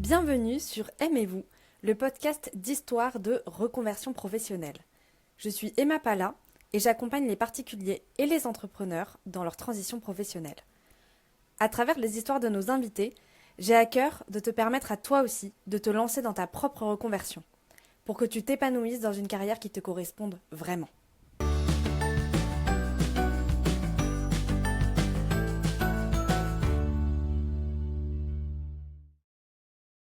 Bienvenue sur Aimez-vous, le podcast d'histoire de reconversion professionnelle. Je suis Emma Pala et j'accompagne les particuliers et les entrepreneurs dans leur transition professionnelle. À travers les histoires de nos invités, j'ai à cœur de te permettre à toi aussi de te lancer dans ta propre reconversion, pour que tu t'épanouisses dans une carrière qui te corresponde vraiment.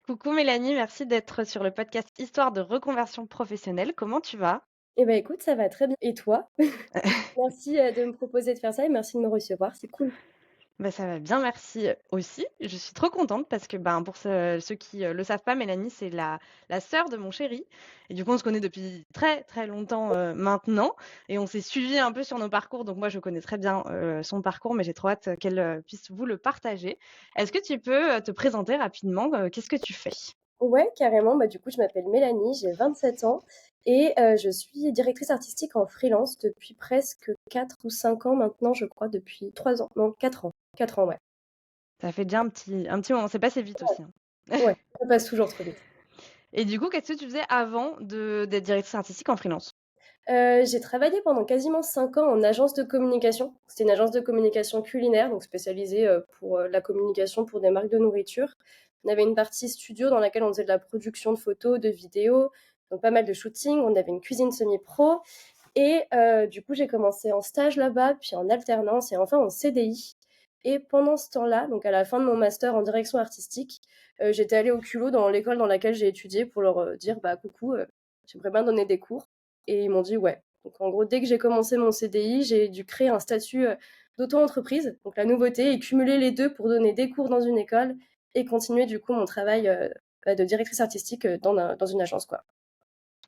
Coucou Mélanie, merci d'être sur le podcast Histoire de reconversion professionnelle. Comment tu vas? Eh ben, écoute, ça va très bien et toi? Merci, de me proposer de faire ça et merci de me recevoir, c'est cool. Bah, ça va bien, merci, aussi. Je suis trop contente parce que, ben, pour ceux qui, le savent pas, Mélanie, c'est la sœur de mon chéri et du coup, on se connaît depuis très, très longtemps, maintenant et on s'est suivis un peu sur nos parcours. Donc moi, je connais très bien, son parcours, mais j'ai trop hâte qu'elle, puisse vous le partager. Est-ce que tu peux, te présenter rapidement? Qu'est-ce que tu fais? Ouais, carrément, bah, du coup, je m'appelle Mélanie, j'ai 27 ans et je suis directrice artistique en freelance depuis presque 4 ou 5 ans maintenant, je crois, depuis 3 ans, non 4 ans, 4 ans, ouais. Ça fait déjà un petit moment, c'est passé vite aussi, hein. Ouais, ça passe toujours trop vite. Et du coup, qu'est-ce que tu faisais avant d'être directrice artistique en freelance? J'ai travaillé pendant quasiment 5 ans en agence de communication. C'était une agence de communication culinaire, donc spécialisée, pour, la communication pour des marques de nourriture. On avait une partie studio dans laquelle on faisait de la production de photos, de vidéos, donc pas mal de shooting. On avait une cuisine semi-pro et du coup, j'ai commencé en stage là-bas, puis en alternance et enfin en CDI et pendant ce temps-là, donc à la fin de mon master en direction artistique, j'étais allée au culot dans l'école dans laquelle j'ai étudié pour leur, dire: «Bah, coucou, j'aimerais bien donner des cours». Et ils m'ont dit ouais. Donc en gros, dès que j'ai commencé mon CDI, j'ai dû créer un statut, d'auto-entreprise, donc la nouveauté et cumuler les 2 pour donner des cours dans une école et continuer du coup mon travail, de directrice artistique, dans une agence, quoi.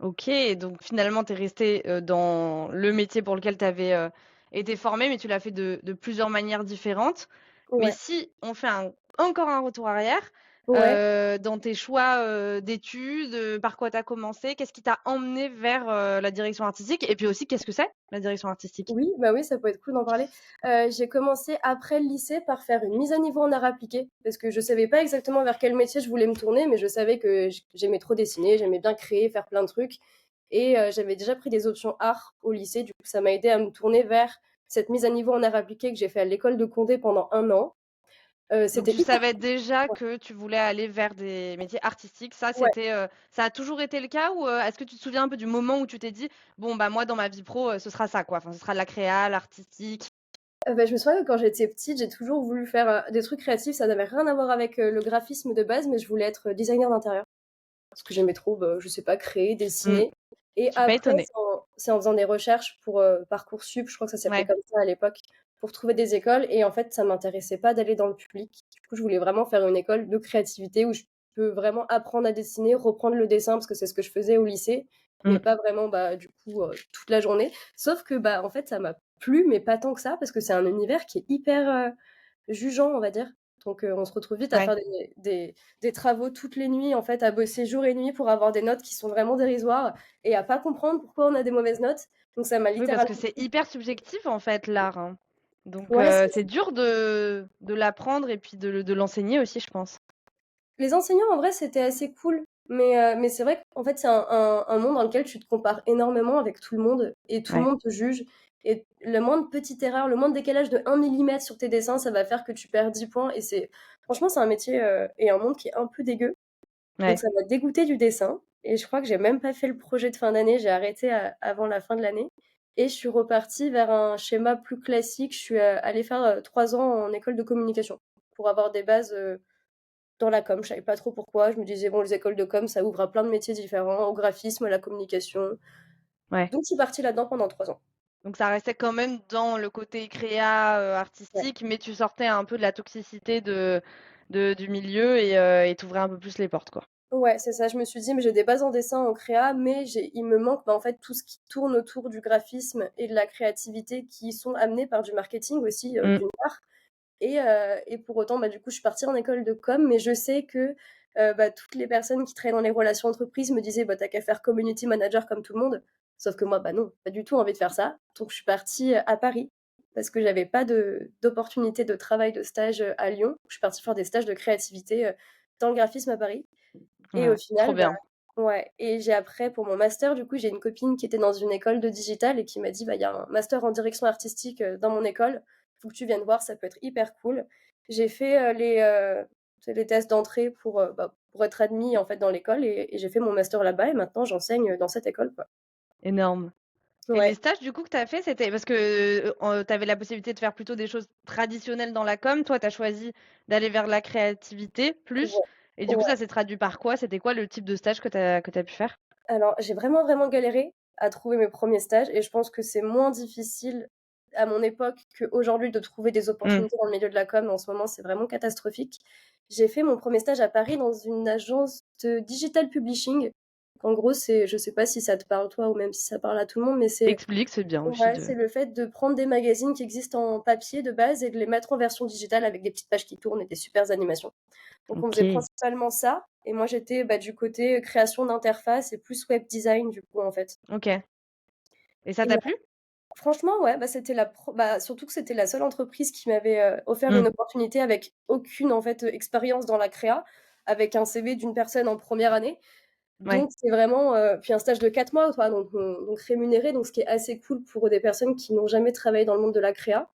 OK, donc finalement, tu es restée, dans le métier pour lequel tu avais, été formée, mais tu l'as fait de plusieurs manières différentes. Mais Ouais, si on fait encore un retour arrière, ouais. dans tes choix, d'études, par quoi tu as commencé? Qu'est-ce qui t'a emmené vers, la direction artistique? Et puis aussi, qu'est-ce que c'est, la direction artistique? Oui, bah, oui, ça peut être cool d'en parler. J'ai commencé après le lycée par faire une mise à niveau en art appliqué parce que je savais pas exactement vers quel métier je voulais me tourner, mais je savais que j'aimais trop dessiner, j'aimais bien créer, faire plein de trucs et j'avais déjà pris des options art au lycée. Du coup, ça m'a aidée à me tourner vers cette mise à niveau en art appliqué que j'ai fait à l'école de Condé pendant 1 an. Donc C'était tu hyper savais déjà ouais, que tu voulais aller vers des métiers artistiques. Ça, ouais. ça a toujours été le cas ou, est-ce que tu te souviens un peu du moment où tu t'es dit: «Bon, bah, moi, dans ma vie pro, ce sera ça, quoi, enfin, ce sera de la créa, l'artistique»? Bah, je me souviens que quand j'étais petite, j'ai toujours voulu faire, des trucs créatifs. Ça n'avait rien à voir avec, le graphisme de base, mais je voulais être designer d'intérieur. Parce que j'aimais trop, bah, je sais pas, créer, Mmh, dessiner et je suis pas après étonnée. c'est en faisant des recherches pour, Parcoursup, je crois que ça s'appelait Ouais. comme ça à l'époque, pour trouver des écoles et en fait, ça m'intéressait pas d'aller dans le public. Du coup, je voulais vraiment faire une école de créativité où je peux vraiment apprendre à dessiner, reprendre le dessin parce que c'est ce que je faisais au lycée, mais Mmh. pas vraiment, bah, du coup, toute la journée. Sauf que, bah, en fait, ça m'a plu, mais pas tant que ça parce que c'est un univers qui est hyper, jugeant, on va dire. Donc on se retrouve vite à Ouais. faire des travaux toutes les nuits, en fait, à bosser jour et nuit pour avoir des notes qui sont vraiment dérisoires et à pas comprendre pourquoi on a des mauvaises notes. Donc ça m'a Oui, parce littéralement que c'est hyper subjectif, en fait, l'art, hein. Donc ouais, c'est dur de l'apprendre et puis de l'enseigner aussi, je pense. les enseignants, en vrai, c'était assez cool, mais c'est vrai qu'en fait, c'est un monde dans lequel tu te compares énormément avec tout le monde et tout le Ouais. monde te juge et le moindre petite erreur, le moindre décalage de 1 millimètre sur tes dessins, ça va faire que tu perds 10 points et c'est franchement, c'est un métier, et un monde qui est un peu dégueu. Donc Ouais. ça m'a dégoûtée du dessin et je crois que j'ai même pas fait le projet de fin d'année, j'ai arrêté avant la fin de l'année et je suis repartie vers un schéma plus classique. Je suis, allée faire, 3 ans en école de communication pour avoir des bases, dans la com. Je savais pas trop pourquoi, je me disais: «Bon, les écoles de com, ça ouvre à plein de métiers différents, au graphisme, à la communication». Ouais. Donc je suis partie là-dedans pendant 3 ans. Donc ça restait quand même dans le côté créa, Ouais. artistique, mais tu sortais un peu de la toxicité du milieu et tu ouvrais un peu plus les portes, quoi. Ouais, c'est ça, je me suis dit: «Mais j'ai des bases en dessin, en créa, mais il me manque, bah, en fait, tout ce qui tourne autour du graphisme et de la créativité qui sont amenés par du marketing aussi, Mmh. d'une part». Et pour autant, bah, du coup, je suis partie en école de com, mais je sais que, bah, toutes les personnes qui travaillent dans les relations entreprises me disaient: «Bah, tu qu'à faire community manager comme tout le monde». Sauf que moi, bah, non, pas du tout envie de faire ça. Donc je suis partie, à Paris parce que j'avais pas d'opportunité de travail, de stage, à Lyon. Je suis partie faire des stages de créativité, dans le graphisme à Paris Et au Trop final, bah bien. ouais, et j'ai après pour mon master, du coup, j'ai une copine qui était dans une école de digital et qui m'a dit: «Bah, il y a un master en direction artistique, dans mon école, faut que tu viennes voir, ça peut être hyper cool». J'ai fait, tu sais, les tests d'entrée pour être admis, en fait, dans l'école et j'ai fait mon master là-bas et maintenant j'enseigne, dans cette école, quoi. Énorme. Et les Ouais, stages du coup que tu as fait, c'était parce que, tu avais la possibilité de faire plutôt des choses traditionnelles dans la com. Toi, tu as choisi d'aller vers la créativité plus ouais, et du coup, ouais. ça s'est traduit par quoi? C'était quoi le type de stage que tu as pu faire? Alors, j'ai vraiment, vraiment galéré à trouver mes premiers stages et je pense que c'est moins difficile à mon époque qu'aujourd'hui de trouver des Mmh. opportunités dans le milieu de la com. En ce moment, c'est vraiment catastrophique. J'ai fait mon premier stage à Paris dans une agence de digital publishing. En gros, c'est je sais pas si ça te parle toi ou même si ça parle à tout le monde, mais c'est Explique, c'est bien aussi ouais, de c'est le fait de prendre des magazines qui existent en papier de base et de les mettre en version digitale avec des petites pages qui tournent et des supers animations. Donc on faisait OK, principalement ça et moi j'étais, bah, du côté création d'interface et plus web design du coup, en fait. OK et ça Et t'a plu? franchement, ouais, bah, c'était surtout que c'était la seule entreprise qui m'avait, offert Mmh. une opportunité avec aucune, en fait, expérience dans la créa, avec un CV d'une personne en première année. Ouais. Donc c'est vraiment, puis un stage de 4 mois, quoi, donc rémunéré, donc ce qui est assez cool pour des personnes qui n'ont jamais travaillé dans le monde de la créa.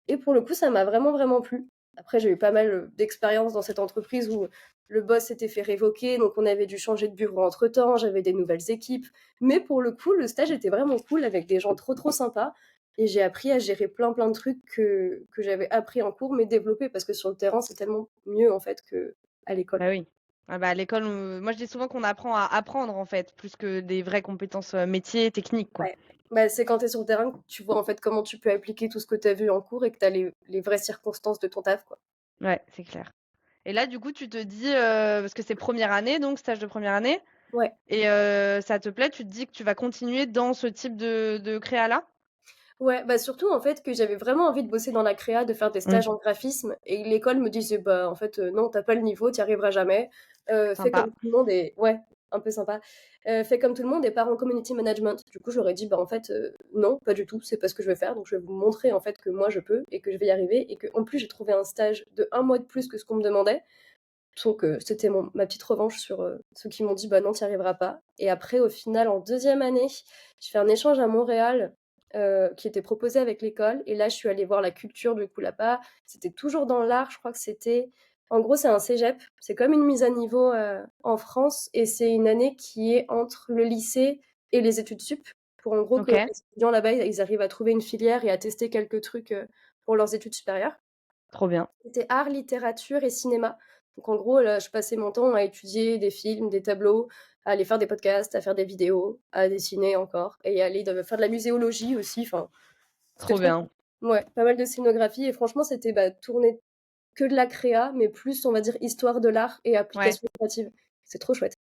Et pour le coup, ça m'a vraiment, vraiment plu. Après, j'ai eu pas mal, d'expériences dans cette entreprise où le boss s'était fait révoquer, donc on avait dû changer de bureau entre-temps, j'avais des nouvelles équipes. Mais pour le coup, le stage était vraiment cool avec des gens trop, trop sympas et j'ai appris à gérer plein, plein de trucs que j'avais appris en cours, mais développés parce que sur le terrain, c'est tellement mieux, en fait, qu'à l'école. Bah oui. Ah bah, à l'école, moi je dis souvent qu'on apprend à apprendre en fait, plus que des vraies compétences, métiers, techniques quoi. Ouais. Bah, c'est quand tu es sur le terrain que tu vois, en fait, comment tu peux appliquer tout ce que tu as vu en cours et que tu as les vraies circonstances de ton taf, quoi. Ouais, c'est clair. Et là, du coup, tu te dis, parce que c'est première année donc stage de première année Ouais. et ça te plaît, tu te dis que tu vas continuer dans ce type de créa-là? Ouais, bah, surtout, en fait, que j'avais vraiment envie de bosser dans la créa, de faire des Mmh. stages en graphisme et l'école me disait: «Bah, en fait, non, tu pas le niveau, tu y arriveras jamais. Fais comme Sympa. tout le monde» et ouais, un peu sympa. «Fais comme tout le monde et pars en community management». Du coup, je leur ai dit: «Bah, en fait, non, pas du tout, c'est pas ce que je veux faire, donc je vais vous montrer, en fait, que moi je peux et que je vais y arriver» et qu'en plus, j'ai trouvé un stage de 1 mois de plus que ce qu'on me demandait. Donc c'était ma petite revanche sur, ceux qui m'ont dit: «Bah non, tu y arriveras pas» et après au final en deuxième année, j'ai fait un échange à Montréal, qui était proposé avec l'école et là je suis allée voir la culture du coup là-bas. C'était toujours dans l'art, je crois que c'était en gros c'est un cégep, c'est comme une mise à niveau, en France et c'est une année qui est entre le lycée et les études sup pour en gros que OK, les étudiants là-bas, ils arrivent à trouver une filière et à tester quelques trucs, pour leurs études supérieures. trop bien. C'était art, littérature et cinéma. Donc en gros, là, je passais mon temps à étudier des films, des tableaux, à aller faire des podcasts, à faire des vidéos, à dessiner encore et à aller faire de la muséologie aussi, enfin, c'était Trop trop bien. cool. Ouais, pas mal de scénographie et franchement, c'était, bah, tourné que de la créa, mais plus, on va dire, histoire de l'art et Ouais, application créative. C'est trop chouette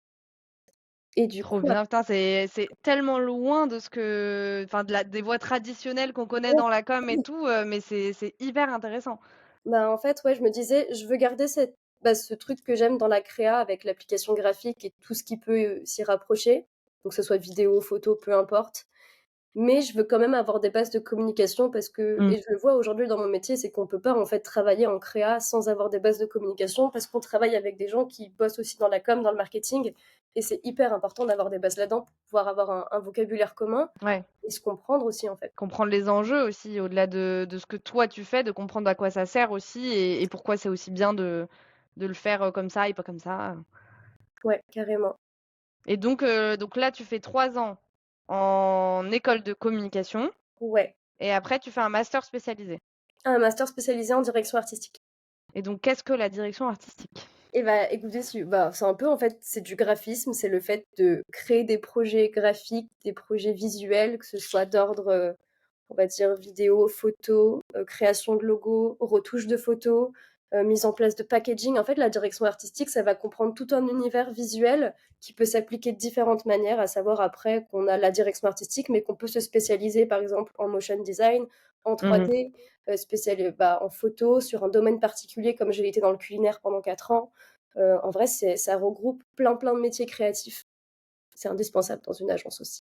et du trop coup bien. Putain, c'est tellement loin de ce que enfin de la des voies traditionnelles qu'on connaît après dans la com et tout, mais c'est hyper intéressant. bah, en fait, ouais, je me disais: «Je veux garder ce truc que j'aime dans la créa avec l'application graphique et tout ce qui peut, s'y rapprocher», donc que ce soit vidéo, photo, peu importe. Mais je veux quand même avoir des bases de communication parce que Mmh. et je le vois aujourd'hui dans mon métier, c'est qu'on peut pas, en fait, travailler en créa sans avoir des bases de communication parce qu'on travaille avec des gens qui bossent aussi dans la com, dans le marketing et c'est hyper important d'avoir des bases là-dedans pour pouvoir avoir un vocabulaire commun Ouais. et se comprendre aussi, en fait. Comprendre les enjeux aussi, au-delà de ce que toi tu fais, de comprendre à quoi ça sert aussi et pourquoi c'est aussi bien de le faire, comme ça et pas comme ça. Ouais, carrément. Et donc là, tu fais 3 ans en école de communication Ouais. et après tu fais un master spécialisé. Un master spécialisé en direction artistique. Et donc qu'est-ce que la direction artistique? Et bah, écoutez, c'est un peu, en fait, c'est du graphisme, c'est le fait de créer des projets graphiques, des projets visuels, que ce soit d'ordre, on va dire vidéo, photo, création de logos, retouche de photos, mise en place de packaging. En fait, la direction artistique, ça va comprendre tout un univers visuel qui peut s'appliquer de différentes manières, à savoir après qu'on a la direction artistique, mais qu'on peut se spécialiser, par exemple, en motion design, en Mmh. 3D, en photo, sur un domaine particulier, comme j'ai été dans le culinaire pendant 4 ans. En vrai, ça regroupe plein, plein de métiers créatifs. C'est indispensable dans une agence aussi.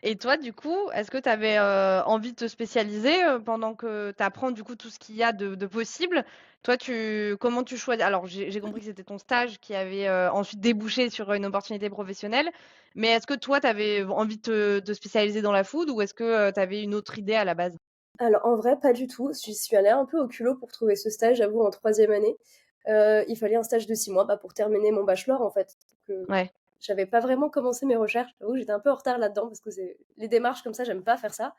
Et toi, du coup, est-ce que tu avais envie de te spécialiser pendant que tu apprends du coup tout ce qu'il y a de possible? Toi, comment tu choisis? Alors, j'ai compris que c'était ton stage qui avait ensuite débouché sur une opportunité professionnelle, mais est-ce que toi, tu avais envie de te spécialiser dans la food ou est-ce que tu avais une autre idée à la base? Alors en vrai, pas du tout. J'y suis allée un peu au culot pour trouver ce stage, j'avoue, en troisième année. Il fallait un stage de 6 mois, bah, pour terminer mon bachelor, en fait. Donc, Ouais, j'avais pas vraiment commencé mes recherches. J'avoue, j'étais un peu en retard là-dedans parce que c'est les démarches comme ça, j'aime pas faire ça.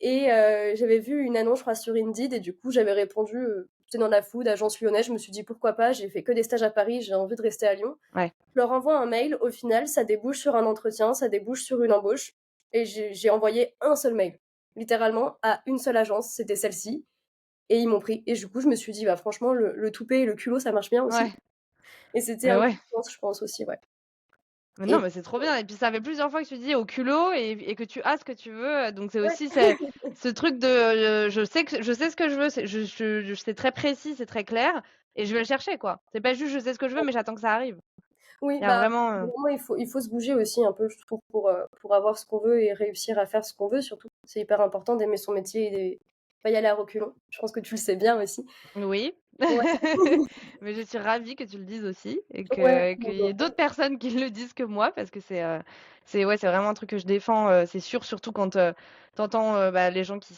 Et j'avais vu une annonce, je crois, sur Indeed et du coup, j'avais répondu, j'étais dans la food, agence lyonnaise. Je me suis dit: «Pourquoi pas?» J'ai fait que des stages à Paris, j'ai envie de rester à Lyon. ouais. Je leur envoie un mail, au final, ça débouche sur un entretien, ça débouche sur une embauche et j'ai envoyé un seul mail, littéralement à une seule agence, c'était celle-ci et ils m'ont pris et du coup, je me suis dit: «Bah, franchement, le toupet et le culot, ça marche bien aussi» Ouais, et c'était mais un coup ouais. de chance, je pense aussi, ouais Mais non, et mais c'est trop bien et puis ça fait plusieurs fois que tu dis au culot et que tu as ce que tu veux, donc c'est ouais. aussi ce truc de, je sais ce que je veux, c'est c'est très précis, c'est très clair et je vais le chercher, quoi. C'est pas juste: «Je sais ce que je veux, mais j'attends que ça arrive». Oui, Il y a bah, vraiment, vraiment, il faut se bouger aussi un peu, je trouve, pour avoir ce qu'on veut et réussir à faire ce qu'on veut, surtout. C'est hyper important d'aimer son métier et de pas y aller à reculons. Je pense que tu le sais bien aussi. oui, Ouais, mais je suis ravie que tu le dises aussi et ouais, qu'il y ait d'autres personnes qui le disent que moi parce que c'est ouais, c'est vraiment un truc que je défends, c'est sûr, surtout quand, tu entends, bah, les gens qui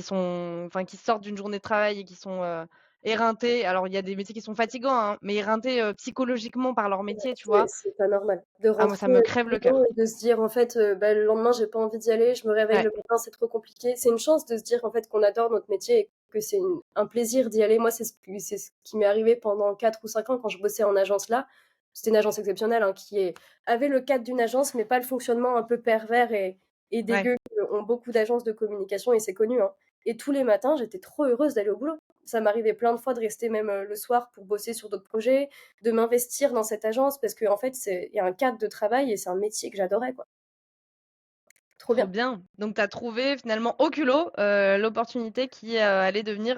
sont enfin, qui sortent d'une journée de travail et qui sont, éreintés. Alors il y a des métiers qui sont fatigants, hein, mais éreintés, psychologiquement par leur métier, tu vois? c'est pas normal de Ah moi, ça rentrer, me crève le du boulot cœur. et de se dire, en fait, bah, le lendemain, j'ai pas envie d'y aller, je me réveille Ouais, le matin, c'est trop compliqué. C'est une chance de se dire, en fait, qu'on adore notre métier et que c'est un plaisir d'y aller. Moi, c'est ce qui m'est arrivé pendant 4 ou 5 ans quand je bossais en agence là. C'était une agence exceptionnelle, hein, avait le cadre d'une agence, mais pas le fonctionnement un peu pervers et ouais. dégueu que ont beaucoup d'agences de communication et c'est connu, hein. Et tous les matins, j'étais trop heureuse d'aller au boulot. Ça m'arrivait plein de fois de rester même le soir pour bosser sur d'autres projets, de m'investir dans cette agence parce qu'en fait, il y a un cadre de travail et c'est un métier que j'adorais, quoi. Trop Trop bien. bien. Donc tu as trouvé finalement au culot, l'opportunité qui, allait devenir,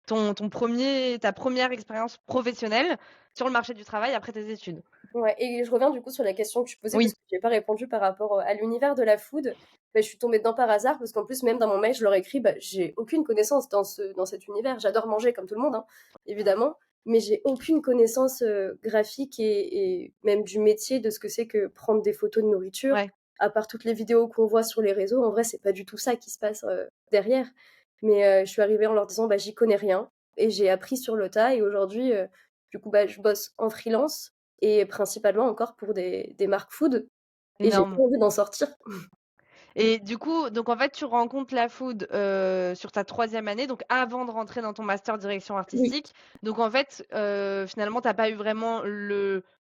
ton 1 ta première expérience professionnelle sur le marché du travail après tes études. Ouais, et je reviens du coup sur la question que tu posais parce Oui, que j'ai pas répondu par rapport à l'univers de la food. Bah, je suis tombée dedans par hasard parce qu'en plus, même dans mon mail, je leur ai écrit, bah, j'ai aucune connaissance dans cet univers. J'adore manger comme tout le monde, hein, évidemment, mais j'ai aucune connaissance graphique et même du métier de ce que c'est que prendre des photos de nourriture. ouais. À part toutes les vidéos qu'on voit sur les réseaux, en vrai, c'est pas du tout ça qui se passe derrière. Mais je suis arrivée en leur disant, bah, j'y connais rien et j'ai appris sur le tas et aujourd'hui, du coup, bah, je bosse en freelance et principalement encore pour des marques food et j'ai Énorme. pas envie d'en sortir. Et du coup, donc en fait, tu rencontres la food, sur ta 3e année, donc avant de rentrer dans ton master direction Oui, artistique. Donc en fait, finalement, tu as pas eu vraiment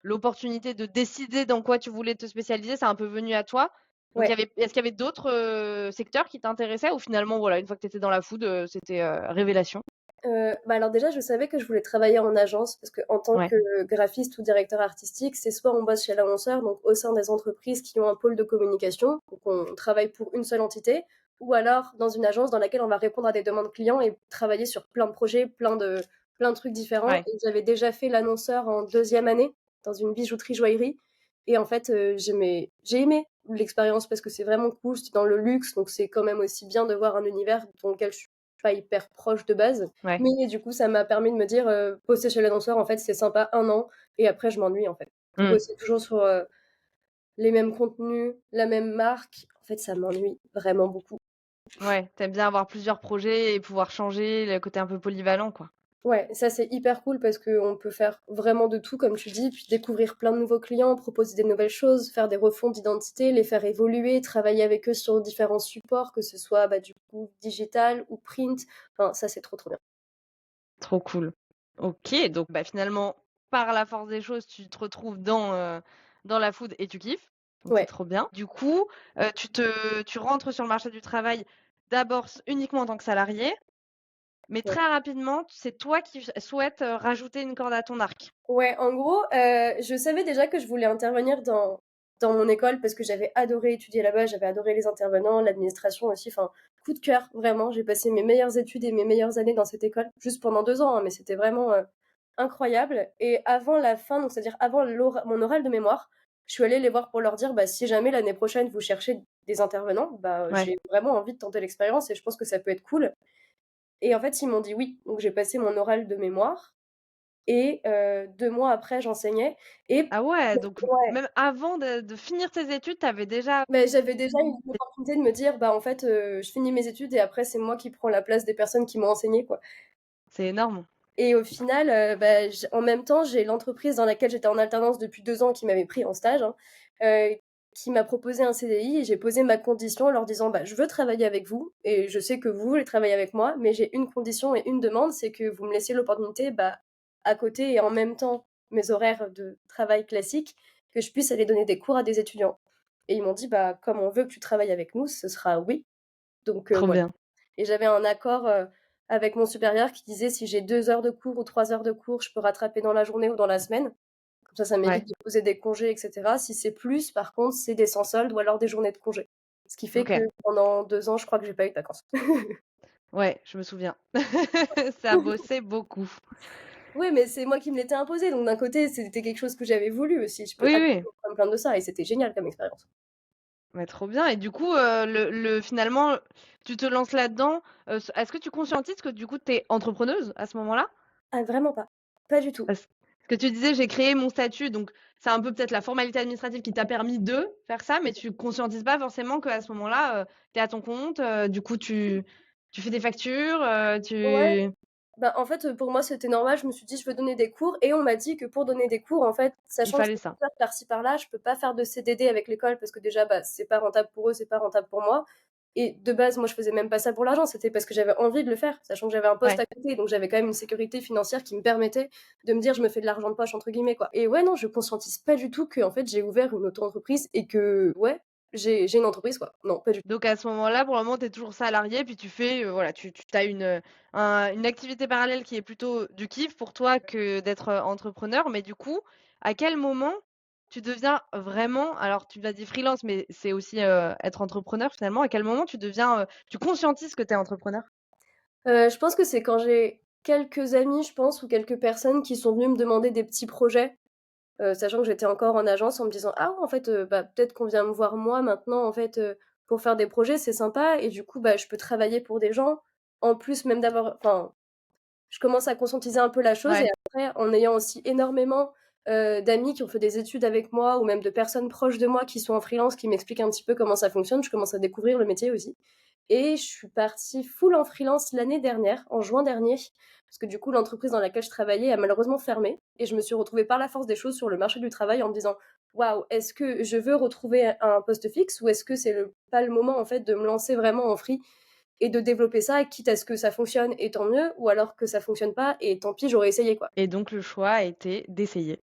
l'opportunité de décider dans quoi tu voulais te spécialiser, c'est un peu venu à toi? Donc il y ouais. avait est-ce qu'il y avait d'autres, secteurs qui t'intéressaient ou finalement, voilà, une fois que tu étais dans la food, c'était, révélation? Bah, alors déjà, je savais que je voulais travailler en agence parce qu'en tant Ouais, que graphiste ou directeur artistique, c'est soit on bosse chez l'annonceur, donc au sein des entreprises qui ont un pôle de communication, donc on travaille pour une seule entité, ou alors dans une agence dans laquelle on va répondre à des demandes clients et travailler sur plein de projets, plein de trucs différents. ouais. Et j'avais déjà fait l'annonceur en deuxième année dans une bijouterie-joaillerie. Et en fait, j'ai aimé l'expérience parce que c'est vraiment cool, c'est dans le luxe, donc c'est quand même aussi bien de voir un univers dans lequel je suis pas hyper proche de base. Ouais. Mais du coup, ça m'a permis de me dire, bosser chez l'annonceur, en fait, c'est sympa 1 an et après je m'ennuie, en fait. Mmh. Bosser toujours sur, les mêmes contenus, la même marque, en fait, ça m'ennuie vraiment beaucoup. Ouais, tu bien avoir plusieurs projets et pouvoir changer, le côté un peu polyvalent, quoi. Ouais, ça, c'est hyper cool parce qu'on peut faire vraiment de tout, comme tu dis, puis découvrir plein de nouveaux clients, proposer des nouvelles choses, faire des refonds d'identité, les faire évoluer, travailler avec eux sur différents supports, que ce soit, bah, du coup, digital ou print. Enfin, ça, c'est trop, trop bien. Trop cool. OK, donc bah, finalement, par la force des choses, tu te retrouves dans la food et tu kiffes, donc c'est Ouais, trop bien. Du coup, tu rentres sur le marché du travail d'abord uniquement en tant que salarié, mais ouais. très rapidement, c'est toi qui souhaites, rajouter une corde à ton arc? Ouais, en gros, je savais déjà que je voulais intervenir dans mon école parce que j'avais adoré étudier là-bas, j'avais adoré les intervenants, l'administration aussi, enfin, coup de cœur, vraiment. J'ai passé mes meilleures études et mes meilleures années dans cette école, juste pendant 2 ans, hein, mais c'était vraiment, incroyable et avant la fin, donc c'est-à-dire avant mon oral de mémoire, je suis allée les voir pour leur dire, bah, si jamais l'année prochaine vous cherchez des intervenants, bah, Ouais. j'ai vraiment envie de tenter l'expérience et je pense que ça peut être cool. Et en fait, ils m'ont dit oui. Donc j'ai passé mon oral de mémoire et 2 mois après, j'enseignais et Ah ouais, donc ouais, même avant de finir tes études, tu avais déjà mais j'avais déjà eu l'opportunité de me dire: «Bah, en fait, je finis mes études et après c'est moi qui prends la place des personnes qui m'ont enseigné, quoi». c'est énorme. Et au final, bah, en même temps, j'ai l'entreprise dans laquelle j'étais en alternance depuis 2 ans qui m'avait pris en stage, hein, heu, qui m'a proposé un CDI et j'ai posé ma condition en leur disant: «Bah, je veux travailler avec vous et je sais que vous voulez travailler avec moi, mais j'ai une condition et une demande, c'est que vous me laissiez l'opportunité, bah, à côté et en même temps, mes horaires de travail classiques, que je puisse aller donner des cours à des étudiants». Et ils m'ont dit: «Bah, comme on veut que tu travailles avec nous, ce sera oui». Donc Trop voilà. bien. Et j'avais un accord, avec mon supérieur qui disait: «Si j'ai 2 heures de cours ou 3 heures de cours, je peux rattraper dans la journée ou dans la semaine. Comme ça Ouais, m'évite de poser des congés et cetera. Si c'est plus, par contre, c'est des sans soldes ou alors des journées de congé». Ce qui fait que OK. pendant 2 ans, je crois que j'ai pas eu de vacances. Ouais, je me souviens. Ça bossait beaucoup. Oui, mais c'est moi qui me l'étais imposé, donc d'un côté, c'était quelque chose que j'avais voulu aussi. Je peux Oui, oui. actuellement pas me plaindre de ça et c'était génial comme expérience. Mais trop bien et du coup, le finalement, tu te lances là-dedans, est-ce que tu conscientises que du coup, tu es entrepreneuse à ce moment-là? Ah vraiment pas, pas du tout. Parce que tu disais: «J'ai créé mon statut», donc c'est un peu peut-être la formalité administrative qui t'a permis de faire ça, mais tu conscientises pas forcément qu'à ce moment-là, tu es à ton compte, du coup tu fais des factures, Ouais. tu Bah, en fait, pour moi, c'était normal. Je me suis dit: «Je veux donner des cours» et on m'a dit que pour donner des cours, en fait, il sachant que je fallait fais ça. des heures par-ci par-là, je peux pas faire de CDD avec l'école parce que déjà, bah, c'est pas rentable pour eux, c'est pas rentable pour moi et de base, moi, je faisais même pas ça pour l'argent, c'était parce que j'avais envie de le faire, sachant que j'avais un poste Ouais. à côté, donc j'avais quand même une sécurité financière qui me permettait de me dire: «Je me fais de l'argent de poche» entre guillemets, quoi et ouais, non, je conscientise pas du tout qu'en fait, j'ai ouvert une auto-entreprise et que ouais, j'ai une entreprise, quoi. Non, pas du tout. Donc à ce moment-là, pour le moment, tu es toujours salariée, puis tu fais, voilà, tu as une activité parallèle qui est plutôt du kiff pour toi que d'être, entrepreneur. Mais du coup, à quel moment tu deviens vraiment alors tu l'as dit freelance, mais c'est aussi, être entrepreneur finalement. À quel moment tu deviens, tu conscientises que tu es entrepreneur? Je pense que c'est quand j'ai quelques amis, je pense, ou quelques personnes qui sont venues me demander des petits projets, sachant que j'étais encore en agence en me disant: «Ah ouais, en fait, bah, peut-être qu'on vient me voir moi maintenant, en fait, pour faire des projets, c'est sympa et du coup, bah, je peux travailler pour des gens». En plus même d'avoir enfin, je commence à conscientiser un peu la chose et Ouais. après en ayant aussi énormément, d'amis qui ont fait des études avec moi ou même de personnes proches de moi qui sont en freelance, qui m'expliquent un petit peu comment ça fonctionne, je commence à découvrir le métier aussi et je suis partie full en freelance l'année dernière, en juin dernier, parce que du coup l'entreprise dans laquelle je travaillais a malheureusement fermé et je me suis retrouvée par la force des choses sur le marché du travail en me disant: «Waouh, est-ce que je veux retrouver un poste fixe ou est-ce que c'est pas le moment en fait de me lancer vraiment en free et de développer ça, quitte à ce que ça fonctionne et tant mieux, ou alors que ça fonctionne pas et tant pis, j'aurais essayé, quoi». Et donc le choix a été d'essayer,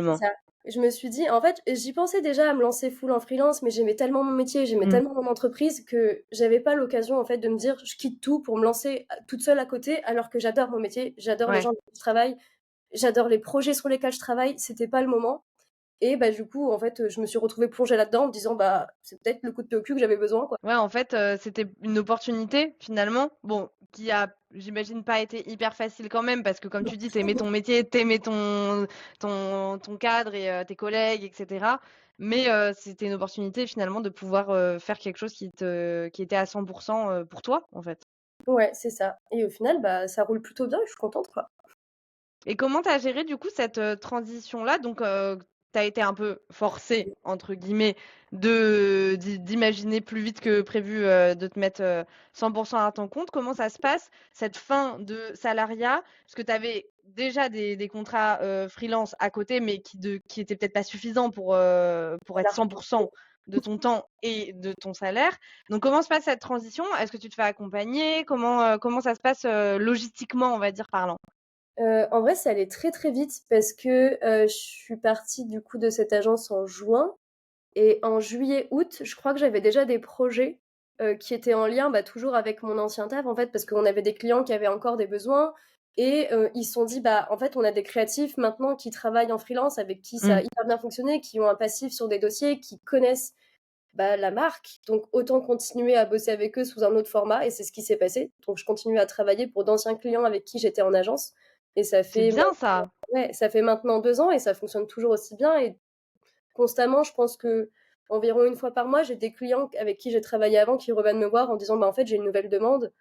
C'est finalement. ça. Je me suis dit en fait, j'y pensais déjà à me lancer full en freelance, mais j'aimais tellement mon métier, j'aimais Mmh. tellement mon entreprise que j'avais pas l'occasion, en fait, de me dire: «Je quitte tout pour me lancer toute seule à côté», alors que j'adore mon métier, j'adore les gens Ouais. avec qui je travaille, j'adore les projets sur lesquels je travaille, c'était pas le moment et bah, du coup, en fait, je me suis retrouvée plongée là-dedans en me disant: «Bah, c'est peut-être le coup de pied au cul que j'avais besoin, quoi». Ouais, en fait, c'était une opportunité finalement, bon, qui a, j'imagine, pas été hyper facile quand même parce que comme tu dis, tu aimais ton métier, tu aimais ton cadre et tes collègues et cetera. Mais c'était une opportunité finalement de pouvoir, faire quelque chose qui était à 100 pour toi, en fait. Ouais, c'est ça et au final, bah, ça roule plutôt bien et je suis contente, quoi. Et comment tu as géré du coup cette, transition-là? Donc, tu as été un peu «forcée» entre guillemets d'imaginer plus vite que prévu, de te mettre, 100 à ton compte. Comment ça se passe, cette fin de salariat? Parce que tu avais déjà des contrats, freelance à côté, mais qui étaient peut-être pas suffisants pour être Voilà. 100 de ton temps et de ton salaire. Donc comment se passe cette transition? Est-ce que tu te fais accompagner? Comment ça se passe, logistiquement, on va dire, parlant? En vrai, c'est allé très, très vite parce que, je suis partie du coup de cette agence en juin et en juillet, août, je crois que j'avais déjà des projets, qui étaient en lien, bah, toujours avec mon ancien taf en fait, parce qu'on avait des clients qui avaient encore des besoins et ils se sont dit: «Bah, en fait, on a des créatifs maintenant qui travaillent en freelance avec qui ça a Mmh. hyper bien fonctionné, qui ont un passif sur des dossiers, qui connaissent, bah, la marque, donc autant continuer à bosser avec eux sous un autre format» et c'est ce qui s'est passé. Donc je continue à travailler pour d'anciens clients avec qui j'étais en agence et C'est bien ça. ça fait maintenant 2 ans et ça fonctionne toujours aussi bien et constamment. Je pense que environ une fois par mois, j'ai des clients avec qui j'ai travaillé avant qui reviennent me voir en disant, bah, en fait, j'ai une nouvelle demande,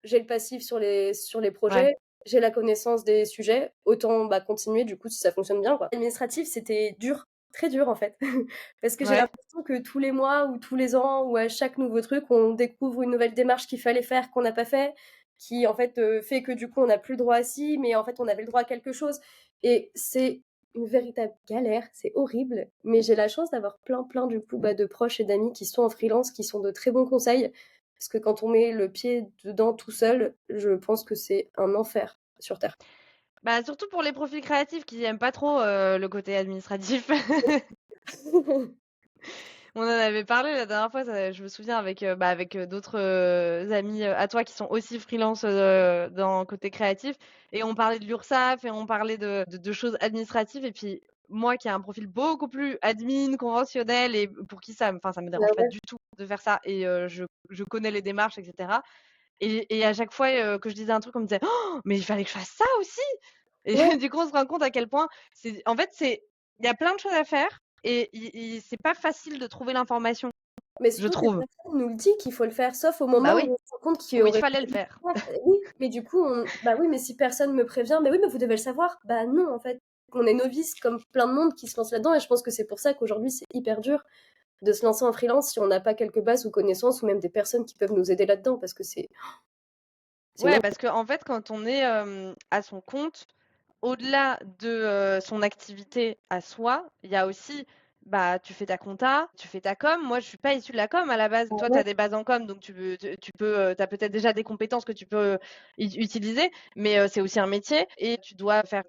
j'ai le passif sur les Ouais, projets, j'ai la connaissance des sujets, autant, bah, continuer du coup si ça fonctionne bien, quoi. L'administratif, c'était dur, très dur en fait, parce que j'ai ouais. l'impression que tous les mois ou tous les ans ou à chaque nouveau truc, on découvre une nouvelle démarche qu'il fallait faire, qu'on n'a pas fait, qui en fait, fait que du coup on n'a plus le droit à ci, mais en fait on avait le droit à quelque chose et c'est une véritable galère, c'est horrible, mais j'ai la chance d'avoir plein, plein du coup, bah, de proches et d'amis qui sont en freelance, qui sont de très bons conseils. Parce que quand on met le pied dedans tout seul, je pense que c'est un enfer sur terre. Bah, surtout pour les profils créatifs qui aiment pas trop, le côté administratif. On en avait parlé la dernière fois, je me souviens avec d'autres, amis, à toi qui sont aussi freelance, dans le côté créatif et on parlait de l'URSSAF et on parlait de choses administratives et puis moi qui ai un profil beaucoup plus admin, conventionnel et pour qui ça me Bah dérange pas ouais, du tout de faire ça et je connais les démarches et cetera et à chaque fois, que je disais un truc, on me disait: «Oh, mais il fallait que je fasse ça aussi!» et ouais, du coup, on se rend compte à quel point il y a plein de choses à faire et i c'est pas facile de trouver l'information, mais je surtout que trouve. personne nous le dit qu'il faut le faire, sauf au Bah moment oui, où on se rend compte qu'il où il aurait fallait le fallu faire. le faire. Oui, mais du coup, bah oui, mais si personne me prévient, mais oui, mais vous devez le savoir. Bah non, en fait. On est novice comme plein de monde qui se lance là-dedans et je pense que c'est pour ça qu'aujourd'hui, c'est hyper dur de se lancer en freelance si on n'a pas quelques bases ou connaissances ou même des personnes qui peuvent nous aider là-dedans parce que c'est une Ouais, parce qu'en fait, quand on est, à son compte, au-delà de, son activité à soi, il y a aussi, bah, tu fais ta compta, tu fais ta com. Moi, je suis pas issue de la com à la base. Toi, tu as ouais, des bases en com, donc tu peux, tu as peut-être déjà des compétences que tu peux utiliser, mais c'est aussi un métier et tu dois faire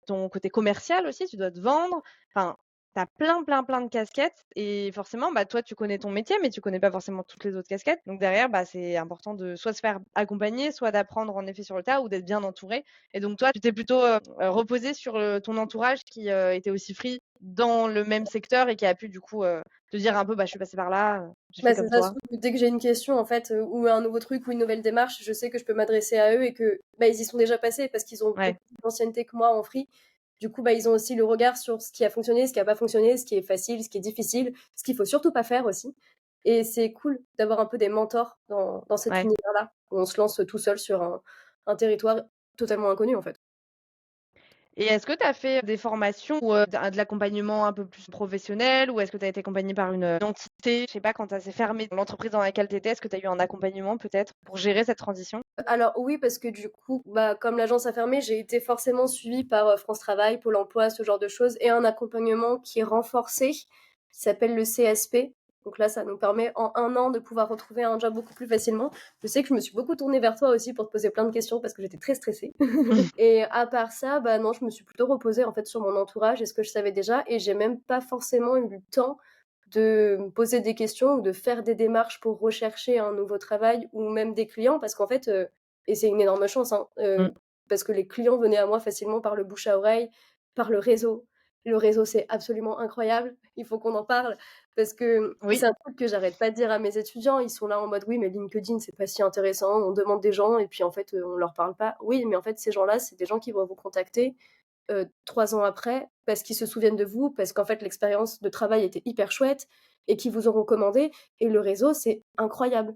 ton côté commercial aussi, tu dois te vendre. Enfin, tu as plein, plein, plein de casquettes et forcément, bah, toi, tu connais ton métier, mais tu connais pas forcément toutes les autres casquettes. Donc derrière, bah, c'est important de soit se faire accompagner, soit d'apprendre en effet sur le tas ou d'être bien entouré et donc toi, tu t'es plutôt, reposée sur, ton entourage qui, était aussi free dans le même secteur et qui a pu du coup, te dire un peu: «Bah, je suis passé par là, j'ai fait bah, c'est comme ça, toi». surtout que dès que j'ai une question, en fait, ou un nouveau truc ou une nouvelle démarche, je sais que je peux m'adresser à eux et que, bah, ils y sont déjà passés parce qu'ils ont Ouais, beaucoup plus d'ancienneté que moi en free. Du coup, bah, ils ont aussi le regard sur ce qui a fonctionné, ce qui a pas fonctionné, ce qui est facile, ce qui est difficile, ce qu'il faut surtout pas faire aussi. Et c'est cool d'avoir un peu des mentors dans cet ouais. univers-là, où on se lance tout seul sur un territoire totalement inconnu, en fait. Et est-ce que tu as fait des formations ou, de l'accompagnement un peu plus professionnel ou est-ce que tu as été accompagnée par une, entité? Je sais pas, quand ça s'est fermé dans l'entreprise dans laquelle tu étais, est-ce que tu as eu un accompagnement peut-être pour gérer cette transition? Alors oui, parce que du coup, bah, comme l'agence a fermé, j'ai été forcément suivie par France Travail, Pôle emploi, ce genre de choses, et un accompagnement qui est renforcé, qui s'appelle le CSP. Donc là, ça nous permet en un an de pouvoir retrouver un job beaucoup plus facilement. Je sais que je me suis beaucoup tournée vers toi aussi pour te poser plein de questions parce que j'étais très stressée. Et à part ça, bah non, je me suis plutôt reposée en fait sur mon entourage et ce que je savais déjà, et j'ai même pas forcément eu le temps de me poser des questions ou de faire des démarches pour rechercher un nouveau travail ou même des clients parce qu'en fait, et c'est une énorme chance, hein, Mmh. parce que les clients venaient à moi facilement par le bouche à oreille, par le réseau. Le réseau, c'est absolument incroyable, il faut qu'on en parle parce que c'est Oui. un truc que j'arrête pas de dire à mes étudiants. Ils sont là en mode: «Oui, mais LinkedIn, c'est pas si intéressant, on demande des gens et puis en fait, on leur parle pas». Oui, mais en fait, ces gens-là, c'est des gens qui vont vous contacter 3 ans après, parce qu'ils se souviennent de vous, parce qu'en fait l'expérience de travail était hyper chouette et qu'ils vous ont recommandé, et le réseau, c'est incroyable,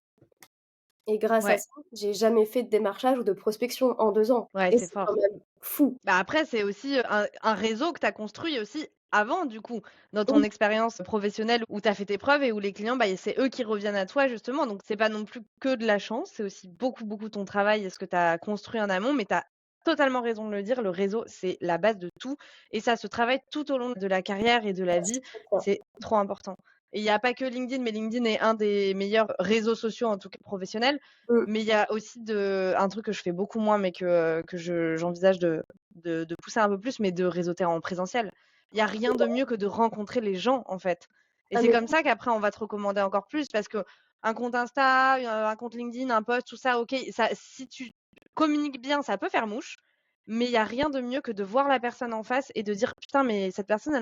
et grâce à Ouais, ça, j'ai jamais fait de démarchage ou de prospection en 2 ans ouais, et c'est c'est quand fort. même fou. Bah, après, c'est aussi, un réseau que tu as construit aussi avant du coup, dans ton Oui, expérience professionnelle où tu as fait tes preuves et où les clients, bah, c'est eux qui reviennent à toi justement. Donc c'est pas non plus que de la chance, c'est aussi beaucoup, beaucoup ton travail et ce que tu as construit en amont. Mais tu as totalement raison de le dire, le réseau, c'est la base de tout et ça se travaille tout au long de la carrière et de la vie. C'est trop important et il y a pas que LinkedIn, mais LinkedIn est un des meilleurs réseaux sociaux, en tout cas professionnels. mmh, Mais il y a aussi un truc que je fais beaucoup moins, mais que j'envisage de pousser un peu plus, mais de réseauter en présentiel. Il y a rien de mieux que de rencontrer les gens, en fait. Et ah c'est mais comme ça qu'après on va te recommander encore plus parce que un compte Insta, un compte LinkedIn, un post, tout ça, OK, ça si tu communiques bien, ça peut faire mouche, mais il y a rien de mieux que de voir la personne en face et de dire: «Putain, mais cette personne,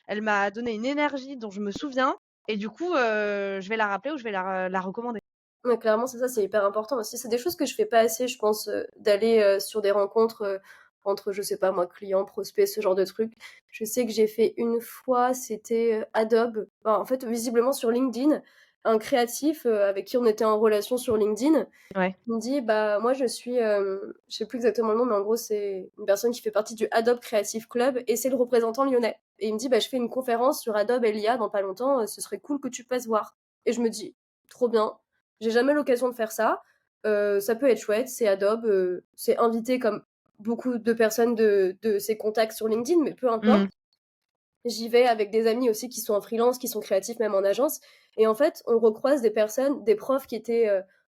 elle m'a donné une énergie dont je me souviens et du coup, je vais la rappeler ou je vais la recommander». ouais, clairement, c'est ça, c'est hyper important aussi. C'est des choses que je fais pas assez, je pense, d'aller, sur des rencontres, entre, je sais pas moi, clients, prospects, ce genre de trucs. Je sais que j'ai fait une fois, c'était Adobe. Enfin, en fait, visiblement sur LinkedIn, un créatif avec qui on était en relation sur LinkedIn, Ouais. il me dit, bah moi je suis, je sais plus exactement le nom, mais en gros c'est une personne qui fait partie du Adobe Creative Club et c'est le représentant lyonnais. Et il me dit, bah je fais une conférence sur Adobe et l'IA dans pas longtemps, ce serait cool que tu passes voir. Et je me dis, trop bien, j'ai jamais l'occasion de faire ça, ça peut être chouette, c'est Adobe, c'est invité comme beaucoup de personnes de ses contacts sur LinkedIn, mais peu importe. Mmh. J'y vais avec des amis aussi qui sont en freelance, qui sont créatifs même en agence. Et en fait, on recroise des personnes, des profs qui étaient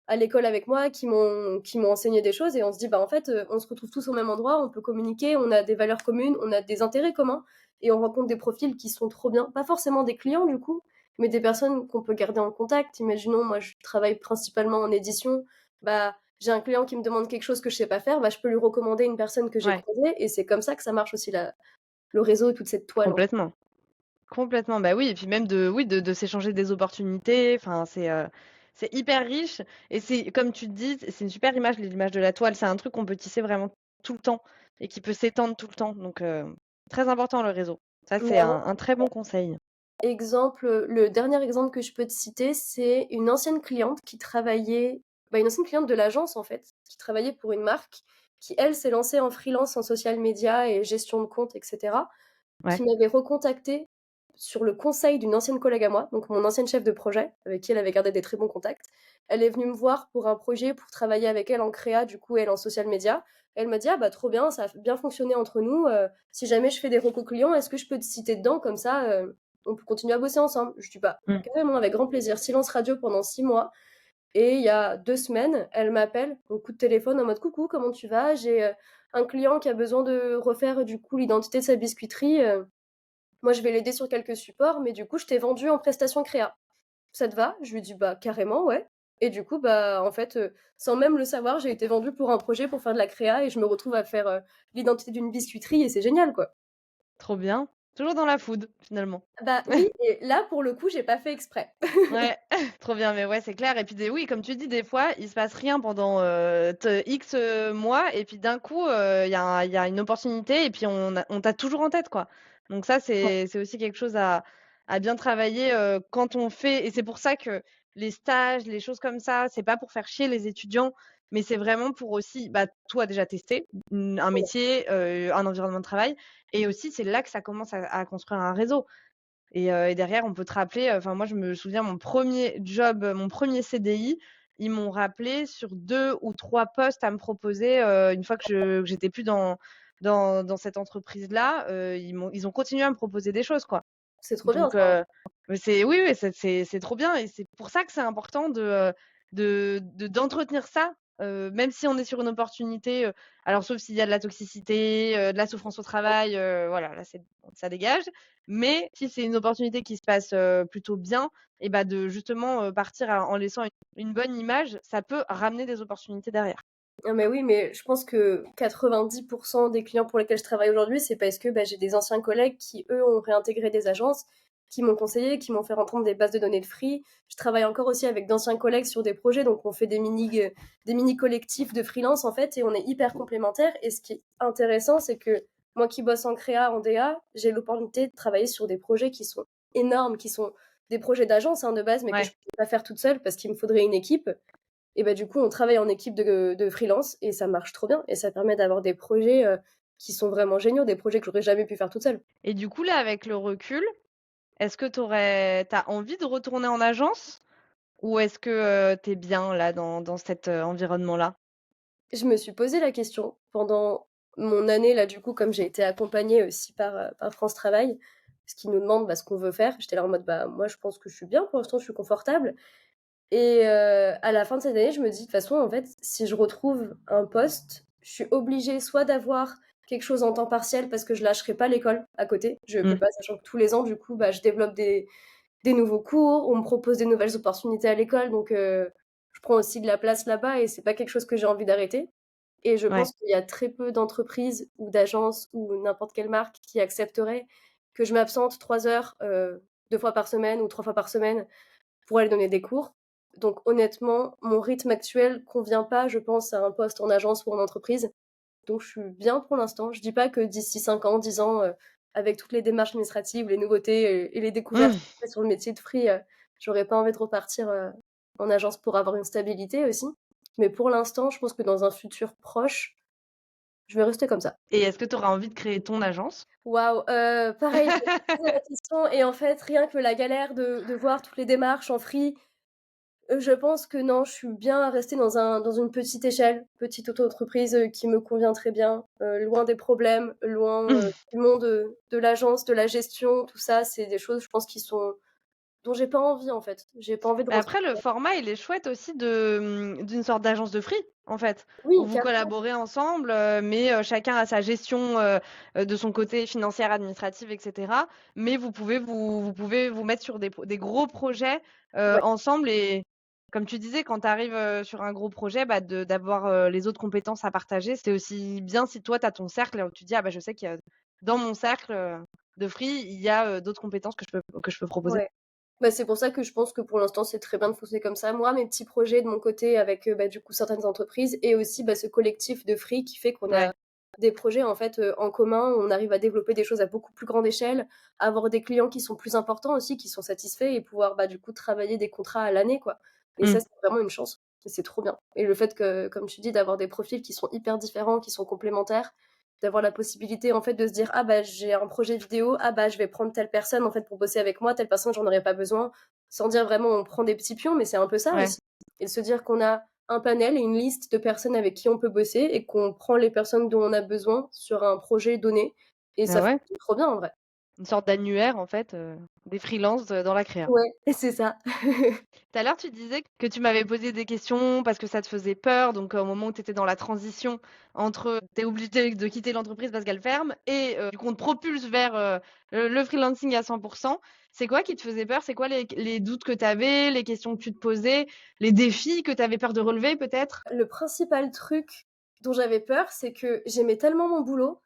à l'école avec moi, qui m'ont enseigné des choses. Et on se dit, bah en fait, on se retrouve tous au même endroit, on peut communiquer, on a des valeurs communes, on a des intérêts communs. Et on rencontre des profils qui sont trop bien. Pas forcément des clients du coup, mais des personnes qu'on peut garder en contact. Imaginons, moi je travaille principalement en édition. Bah, j'ai un client qui me demande quelque chose que je sais pas faire, bah, je peux lui recommander une personne que j'ai Ouais, croisée. Et c'est comme ça que ça marche aussi le réseau et toute cette toile. complètement. Complètement, bah oui, et puis même de oui, de s'échanger des opportunités, enfin c'est hyper riche et c'est comme tu te dis, c'est une super image, l'image de la toile, c'est un truc qu'on peut tisser vraiment tout le temps et qui peut s'étendre tout le temps, donc très important le réseau. Ça, c'est Ouais. un très bon conseil. Exemple, le dernier exemple que je peux te citer, c'est une ancienne cliente qui travaillait, bah, une ancienne cliente de l'agence en fait, qui travaillait pour une marque, qui elle s'est lancée en freelance en social media et gestion de compte, etc., Ouais, qui m'avait recontactée sur le conseil d'une ancienne collègue à moi, donc mon ancienne chef de projet, avec qui elle avait gardé des très bons contacts. Elle est venue me voir pour un projet, pour travailler avec elle en créa, du coup elle en social media. Elle m'a dit, ah bah trop bien, ça a bien fonctionné entre nous. Si jamais je fais des recos clients, est-ce que je peux te citer dedans, comme ça on peut continuer à bosser ensemble. Je dis, bah mmh, carrément, avec grand plaisir. Silence radio pendant 6 mois. Et il y a 2 semaines, elle m'appelle, au coup de téléphone, en mode coucou, comment tu vas? J'ai un client qui a besoin de refaire du coup l'identité de sa biscuiterie. Moi, je vais l'aider sur quelques supports, mais du coup, je t'ai vendu en prestation créa. Ça te va? Je lui dis, bah carrément, ouais. Et du coup, bah en fait, sans même le savoir, j'ai été vendue pour un projet pour faire de la créa et je me retrouve à faire l'identité d'une biscuiterie et c'est génial, quoi. trop bien. Toujours dans la food, finalement. Bah oui, et là, pour le coup, j'ai pas fait exprès. Ouais, trop bien, mais ouais, c'est clair et puis oui, comme tu dis, des fois, il se passe rien pendant, te X, mois et puis d'un coup, il y a une opportunité et puis on t'a toujours en tête, quoi. Donc ça, c'est aussi quelque chose à bien travailler, quand on fait et c'est pour ça que les stages, les choses comme ça, c'est pas pour faire chier les étudiants, mais c'est vraiment pour aussi, bah, toi, déjà tester, un métier, un environnement de travail et aussi c'est là que ça commence à construire un réseau. Et derrière, on peut te rappeler, enfin moi je me souviens mon premier job, mon premier CDI, ils m'ont rappelé sur 2 ou 3 postes à me proposer, une fois que j'étais plus dans cette entreprise-là, ils ont continué à me proposer des choses, quoi. C'est trop bien Donc ça. mais c'est oui, oui, c'est trop bien et c'est pour ça que c'est important d'entretenir ça, même si on est sur une opportunité, alors sauf s'il y a de la toxicité, de la souffrance au travail, voilà, là ça dégage. Mais si c'est une opportunité qui se passe, plutôt bien et bah, de justement, partir en laissant une bonne image, ça peut ramener des opportunités derrière. Ah mais oui, mais je pense que 90% des clients pour lesquels je travaille aujourd'hui, c'est parce que bah, j'ai des anciens collègues qui, eux, ont réintégré des agences, qui m'ont conseillé, qui m'ont fait rentrer dans des bases de données de free. Je travaille encore aussi avec d'anciens collègues sur des projets, donc on fait des mini collectifs de freelance en fait, et on est hyper complémentaires. Et ce qui est intéressant, c'est que moi qui bosse en créa, en DA, j'ai l'opportunité de travailler sur des projets qui sont énormes, qui sont des projets d'agence hein, de base, mais que je Ouais. ne peux pas faire toute seule parce qu'il me faudrait une équipe. Et bah, du coup, on travaille en équipe de freelance et ça marche trop bien. Et ça permet d'avoir des projets qui sont vraiment géniaux, des projets que j'aurais jamais pu faire toute seule. Et du coup, là, avec le recul, est-ce que t'as envie de retourner en agence? Ou est-ce que, tu bien là dans cet, environnement-là? Je me suis posé la question pendant mon année, là, du coup, comme j'ai été accompagnée aussi par France Travail, ce qui nous demande bah, ce qu'on veut faire. J'étais là en mode, bah, moi, je pense que je suis bien, pour l'instant, je suis confortable. Et à la fin de cette année, je me dis, de toute façon, en fait, si je retrouve un poste, je suis obligée soit d'avoir quelque chose en temps partiel parce que je lâcherai pas l'école à côté. Je peux Mmh. pas, sachant que tous les ans, du coup, bah, je développe des nouveaux cours, on me propose des nouvelles opportunités à l'école, donc je prends aussi de la place là-bas et c'est pas quelque chose que j'ai envie d'arrêter. Et je Ouais. pense qu'il y a très peu d'entreprises ou d'agences ou n'importe quelle marque qui accepterait que je m'absente 3 heures 2 fois par semaine ou 3 fois par semaine pour aller donner des cours. Donc honnêtement, mon rythme actuel convient pas, je pense, à un poste en agence ou en entreprise. Donc je suis bien pour l'instant. Je dis pas que d'ici 5 ans, 10 ans, avec toutes les démarches administratives, les nouveautés et les découvertes Mmh. sur le métier de free, j'aurais pas envie de repartir, en agence pour avoir une stabilité aussi. Mais pour l'instant, je pense que dans un futur proche, je vais rester comme ça. Et est-ce que tu auras envie de créer ton agence? Waouh, pareil, je me suis posé la question et en fait, rien que la galère de voir toutes les démarches en free, je pense que non, je suis bien restée dans une petite échelle, petite auto-entreprise, qui me convient très bien, loin des problèmes, loin, du monde, de l'agence, de la gestion, tout ça, c'est des choses, je pense, qui sont dont j'ai pas envie, en fait. J'ai pas envie de Mais rentrer après, le format, il est chouette aussi de, d'une sorte d'agence de free, en fait, où oui, vous carrément, collaborez ensemble, mais chacun a sa gestion de son côté financière, administrative, etc. Mais vous pouvez vous mettre sur des gros projets ouais, ensemble. Et comme tu disais, quand tu arrives sur un gros projet, bah, d'avoir les autres compétences à partager, c'est aussi bien si toi, tu as ton cercle, où tu dis, ah bah, je sais qu'il y a dans mon cercle de free, il y a d'autres compétences que je peux proposer. ouais. Bah, c'est pour ça que je pense que pour l'instant, c'est très bien de fonctionner comme ça. Moi, mes petits projets de mon côté avec, bah, du coup, certaines entreprises et aussi, bah, ce collectif de free qui fait qu'on a Ouais. des projets, en fait, en commun. On arrive à développer des choses à beaucoup plus grande échelle, avoir des clients qui sont plus importants aussi, qui sont satisfaits et pouvoir, bah, du coup, travailler des contrats à l'année, quoi. Et Mmh. ça, c'est vraiment une chance et c'est trop bien. Et le fait que, comme tu dis, d'avoir des profils qui sont hyper différents, qui sont complémentaires, d'avoir la possibilité, en fait, de se dire: «Ah bah, j'ai un projet vidéo, ah bah, je vais prendre telle personne, en fait, pour bosser avec moi, telle personne, j'en aurais pas besoin». Sans dire vraiment on prend des petits pions, mais c'est un peu ça Ouais. aussi. Et de se dire qu'on a un panel et une liste de personnes avec qui on peut bosser et qu'on prend les personnes dont on a besoin sur un projet donné et Ah ça ouais. fonctionne trop bien en vrai. Une sorte d'annuaire en fait, des freelances, dans la créa. Ouais, et c'est ça. Tout à l'heure, tu disais que tu m'avais posé des questions parce que ça te faisait peur, donc au moment où tu étais dans la transition entre tu es obligé de quitter l'entreprise parce qu'elle ferme et du coup on te propulse vers, le freelancing à 100. C'est quoi qui te faisait peur? C'est quoi les doutes que tu avais, les questions que tu te posais, les défis que tu avais peur de relever peut-être? Le principal truc dont j'avais peur, c'est que j'aimais tellement mon boulot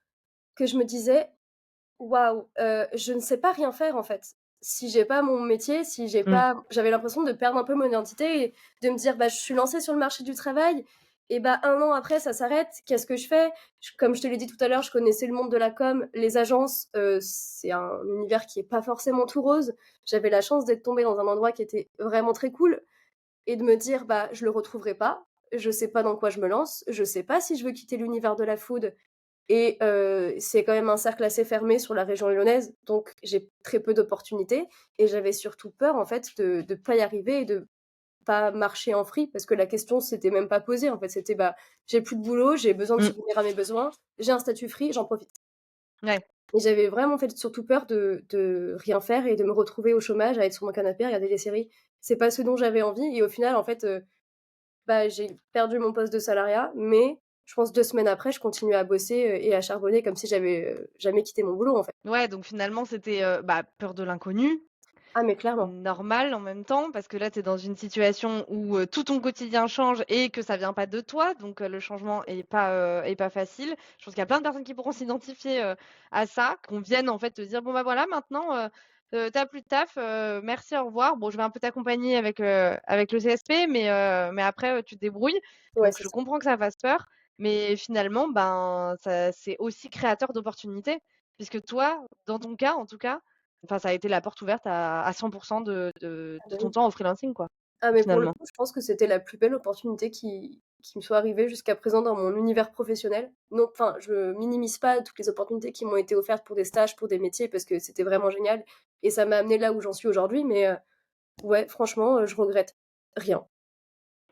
que je me disais: «Waouh, je ne sais pas rien faire en fait. Si j'ai pas mon métier, si j'ai Mmh. pas» j'avais l'impression de perdre un peu mon identité et de me dire: «Bah, je suis lancée sur le marché du travail et bah, 1 an après ça s'arrête, qu'est-ce que je fais?» Comme je te l'ai dit tout à l'heure, je connaissais le monde de la com, les agences, c'est un univers qui est pas forcément tout rose. J'avais la chance d'être tombée dans un endroit qui était vraiment très cool et de me dire: «Bah, je le retrouverai pas, je sais pas dans quoi je me lance, je sais pas si je veux quitter l'univers de la food et c'est quand même un cercle assez fermé sur la région lyonnaise, donc j'ai très peu d'opportunités et j'avais surtout peur, en fait, de pas y arriver et de pas marcher en free parce que la question s'était même pas posée, en fait. C'était: «Bah, j'ai plus de boulot, j'ai besoin de Mmh. subvenir à mes besoins, j'ai un statut free, j'en profite». Ouais. Et j'avais vraiment, en fait, surtout peur de rien faire et de me retrouver au chômage, à être sur mon canapé, à regarder des séries. C'est pas ce dont j'avais envie et au final, en fait, bah, j'ai perdu mon poste de salariat, mais je pense 2 semaines après, je continuais à bosser, et à charbonner comme si j'avais, jamais quitté mon boulot, en fait. Ouais, donc finalement c'était, bah, peur de l'inconnu. Ah mais clairement. Normal en même temps, parce que là, tu es dans une situation où, tout ton quotidien change et que ça vient pas de toi, donc le changement est pas facile. Je pense qu'il y a plein de personnes qui pourront s'identifier, à ça, qu'on vienne en fait te dire: «Bon, bah, voilà maintenant, tu plus de taf, merci, au revoir. Bon, je vais un peu t'accompagner avec le CSP, mais après, tu te débrouilles». Ouais, Donc c'est je ça. comprends que ça fasse peur, mais finalement, ben, ça c'est aussi créateur d'opportunités, puisque toi, dans ton cas en tout cas, enfin, ça a été la porte ouverte à 100 Ah de bah ton oui. temps au freelancing, quoi, Ah mais pour le finalement. coup, je pense que c'était la plus belle opportunité qui me soit arrivée jusqu'à présent dans mon univers professionnel. Non, enfin, je minimise pas toutes les opportunités qui m'ont été offertes pour des stages, pour des métiers parce que c'était vraiment génial et ça m'a amenée là où j'en suis aujourd'hui, mais ouais, franchement, je regrette rien.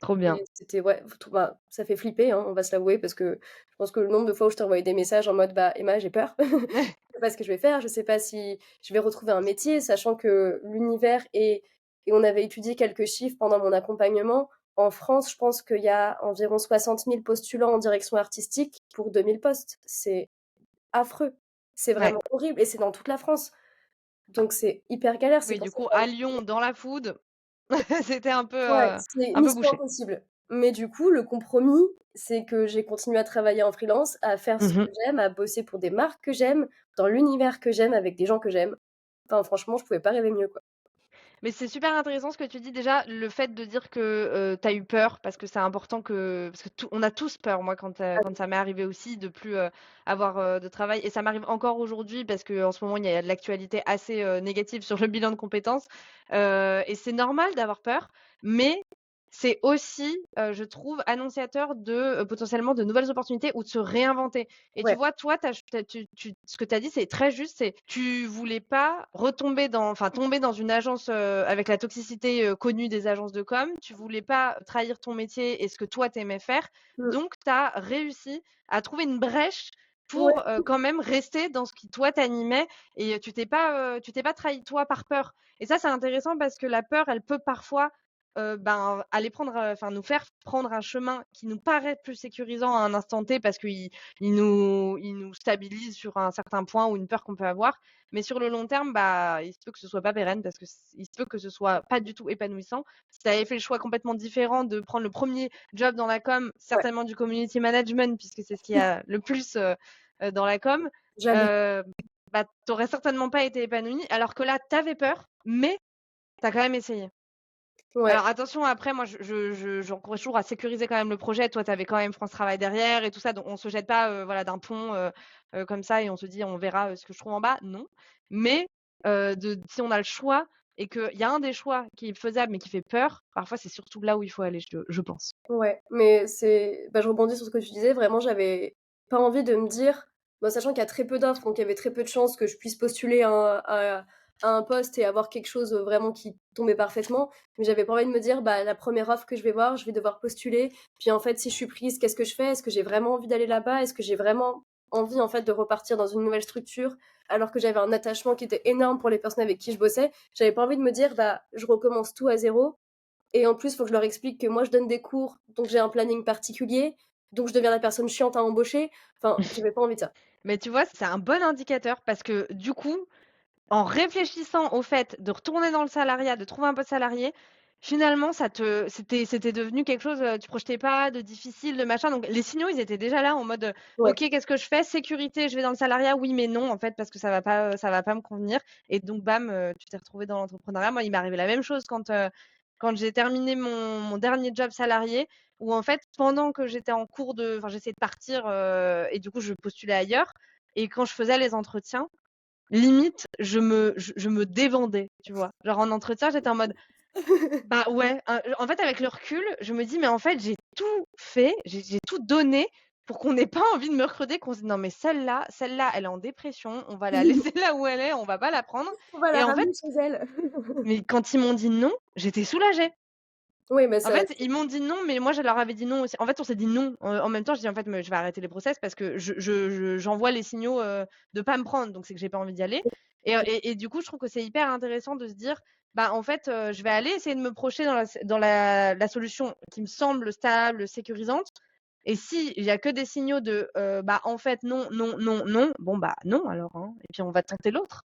Trop bien. Et c'était ouais, tout bah, ça fait flipper, hein, on va se l'avouer parce que je pense que le nombre de fois où je t'ai envoyé des messages en mode: «Bah, Emma, j'ai peur. Je sais pas ce que je vais faire, je sais pas si je vais retrouver un métier», sachant que l'univers et on avait étudié quelques chiffres pendant mon accompagnement. En France, je pense qu'il y a environ 60 000 postulants en direction artistique pour 2 000 postes. C'est affreux. C'est Ouais. vraiment horrible et c'est dans toute la France. Donc c'est hyper galère, c'est Oui, pour du ça coup, que à Lyon, dans la food, c'était ouais, c'est un peu mission bouché. impossible. Mais du coup, le compromis, c'est que j'ai continué à travailler en freelance, à faire ce Mmh. que j'aime, à bosser pour des marques que j'aime, dans l'univers que j'aime, avec des gens que j'aime. Enfin, franchement, je pouvais pas rêver mieux, quoi. Mais c'est super intéressant ce que tu dis déjà, le fait de dire que tu as eu peur, parce que c'est important parce que on a tous peur. Moi, quand ça m'est arrivé aussi de plus avoir de travail, et ça m'arrive encore aujourd'hui parce qu'en ce moment, il y a de l'actualité assez négative sur le bilan de compétences. Et c'est normal d'avoir peur, mais c'est aussi, je trouve, annonciateur de potentiellement de nouvelles opportunités ou de se réinventer. Et tu Ouais, vois, toi, ce que tu as dit, c'est très juste. C'est tu voulais pas tomber dans une agence avec la toxicité connue des agences de com. Tu voulais pas trahir ton métier et ce que toi t'aimais faire. mmh, Donc, tu as réussi à trouver une brèche ouais, pour quand même rester dans ce qui toi t'animait et tu t'es pas trahi toi par peur. Et ça, c'est intéressant parce que la peur, elle peut parfois aller prendre, enfin nous faire prendre un chemin qui nous paraît plus sécurisant à un instant T parce qu'il nous stabilise sur un certain point ou une peur qu'on peut avoir. Mais sur le long terme, bah, il se peut que ce soit pas pérenne parce que il se peut que ce soit pas du tout épanouissant. Si tu avais fait le choix complètement différent de prendre le premier job dans la com, ouais, certainement du community management, puisque c'est ce qu'il y a le plus dans la com, jamais. euh, bah, t'aurais certainement pas été épanoui. Alors que là, t'avais peur, mais t'as quand même essayé. Ouais, Alors attention, après, moi, j'encourage toujours à sécuriser quand même le projet. Toi, tu avais quand même France Travail derrière et tout ça, donc on se jette pas, voilà, d'un pont comme ça et on se dit, on verra ce que je trouve en bas. Non, mais si on a le choix et qu'il y a un des choix qui est faisable mais qui fait peur, parfois c'est surtout là où il faut aller, je pense. ouais, mais je rebondis sur ce que tu disais. Vraiment, j'avais pas envie de me dire, bah, sachant qu'il y a très peu d'offres, donc il y avait très peu de chances que je puisse postuler à un poste et avoir quelque chose vraiment qui tombait parfaitement. Mais j'avais pas envie de me dire, bah, la première offre que je vais voir, je vais devoir postuler. Puis en fait, si je suis prise, qu'est-ce que je fais? Est-ce que j'ai vraiment envie d'aller là-bas? Est-ce que j'ai vraiment envie, en fait, de repartir dans une nouvelle structure? Alors que j'avais un attachement qui était énorme pour les personnes avec qui je bossais. J'avais pas envie de me dire, bah, je recommence tout à zéro. Et en plus, il faut que je leur explique que moi, je donne des cours, donc j'ai un planning particulier, donc je deviens la personne chiante à embaucher. Enfin, j'avais pas envie de ça. Mais tu vois, c'est un bon indicateur parce que du coup, en réfléchissant au fait de retourner dans le salariat, de trouver un poste salarié, finalement, c'était devenu quelque chose, tu projetais pas, de difficile, de machin. Donc, les signaux, ils étaient déjà là en mode, Ouais, OK, qu'est-ce que je fais? Sécurité, je vais dans le salariat, oui, mais non, en fait, parce que ça va pas me convenir. Et donc, bam, tu t'es retrouvé dans l'entrepreneuriat. Moi, il m'est arrivé la même chose quand j'ai terminé mon dernier job salarié, où en fait, pendant que j'étais en cours enfin, j'essayais de partir, et du coup, je postulais ailleurs. Et quand je faisais les entretiens, limite, je me dévendais, tu vois? Genre en entretien, j'étais en mode: «Bah, ouais», en fait, avec le recul, je me dis: «Mais en fait, j'ai tout fait, j'ai tout donné pour qu'on n'ait pas envie de me recruter, qu'on se dise: "Non mais celle-là, elle est en dépression, on va la laisser là où elle est, on va pas la prendre"». on va la Et en fait, ramener chez elle. mais quand ils m'ont dit non, j'étais soulagée. Oui, mais En ça, fait, ils m'ont dit non, mais moi, je leur avais dit non aussi. En fait, on s'est dit non. En même temps, je dis: «En fait, me je vais arrêter les process parce que j'envoie les signaux, de pas me prendre, donc c'est que j'ai pas envie d'y aller». Et du coup, je trouve que c'est hyper intéressant de se dire: «Bah, en fait, je vais aller essayer de me projeter dans la solution qui me semble stable, sécurisante, et si il y a que des signaux de, bah, en fait, non, non, non, non, bon, bah, non alors, hein, et puis on va tenter l'autre».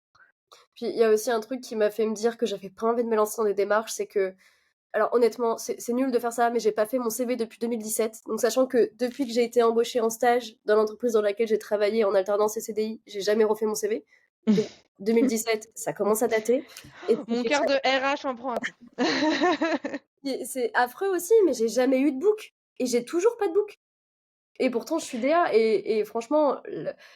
puis il y a aussi un truc qui m'a fait me dire que j'avais pas envie de me lancer dans des démarches, c'est que alors honnêtement, c'est nul de faire ça, mais j'ai pas fait mon CV depuis 2017. Donc sachant que depuis que j'ai été embauchée en stage dans l'entreprise dans laquelle j'ai travaillé en alternance et CDI, j'ai jamais refait mon CV. Donc 2017, ça commence à dater. Et Mon cœur de RH en prend un coup. c'est affreux aussi, mais j'ai jamais eu de book. Et j'ai toujours pas de book. Et pourtant, je suis DA. Et franchement,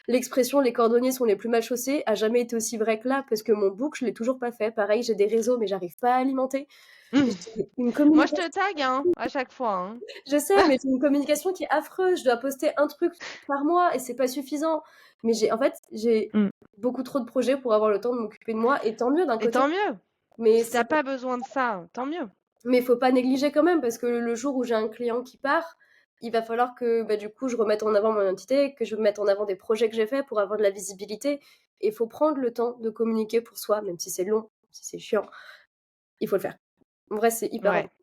l'expression les cordonniers sont les plus mal chaussés a jamais été aussi vrai que là, parce que mon book, je l'ai toujours pas fait. Pareil, j'ai des réseaux, mais j'arrive pas à alimenter. J'ai une Moi, je te communication, tag, hein, à chaque fois, hein. je sais, mais c'est une communication qui est affreuse. Je dois poster un truc par mois et c'est pas suffisant. Mais en fait, j'ai Mmh. beaucoup trop de projets pour avoir le temps de m'occuper de moi. Et tant mieux d'un Et côté. tant mieux. Mais Si t'as pas besoin de ça, tant mieux. Mais faut pas négliger quand même, parce que le jour où j'ai un client qui part, il va falloir que bah, du coup je remette en avant mon identité, que je mette en avant des projets que j'ai faits pour avoir de la visibilité. Et il faut prendre le temps de communiquer pour soi, même si c'est long, même si c'est chiant, il faut le faire. En vrai, c'est hyper Ouais. important.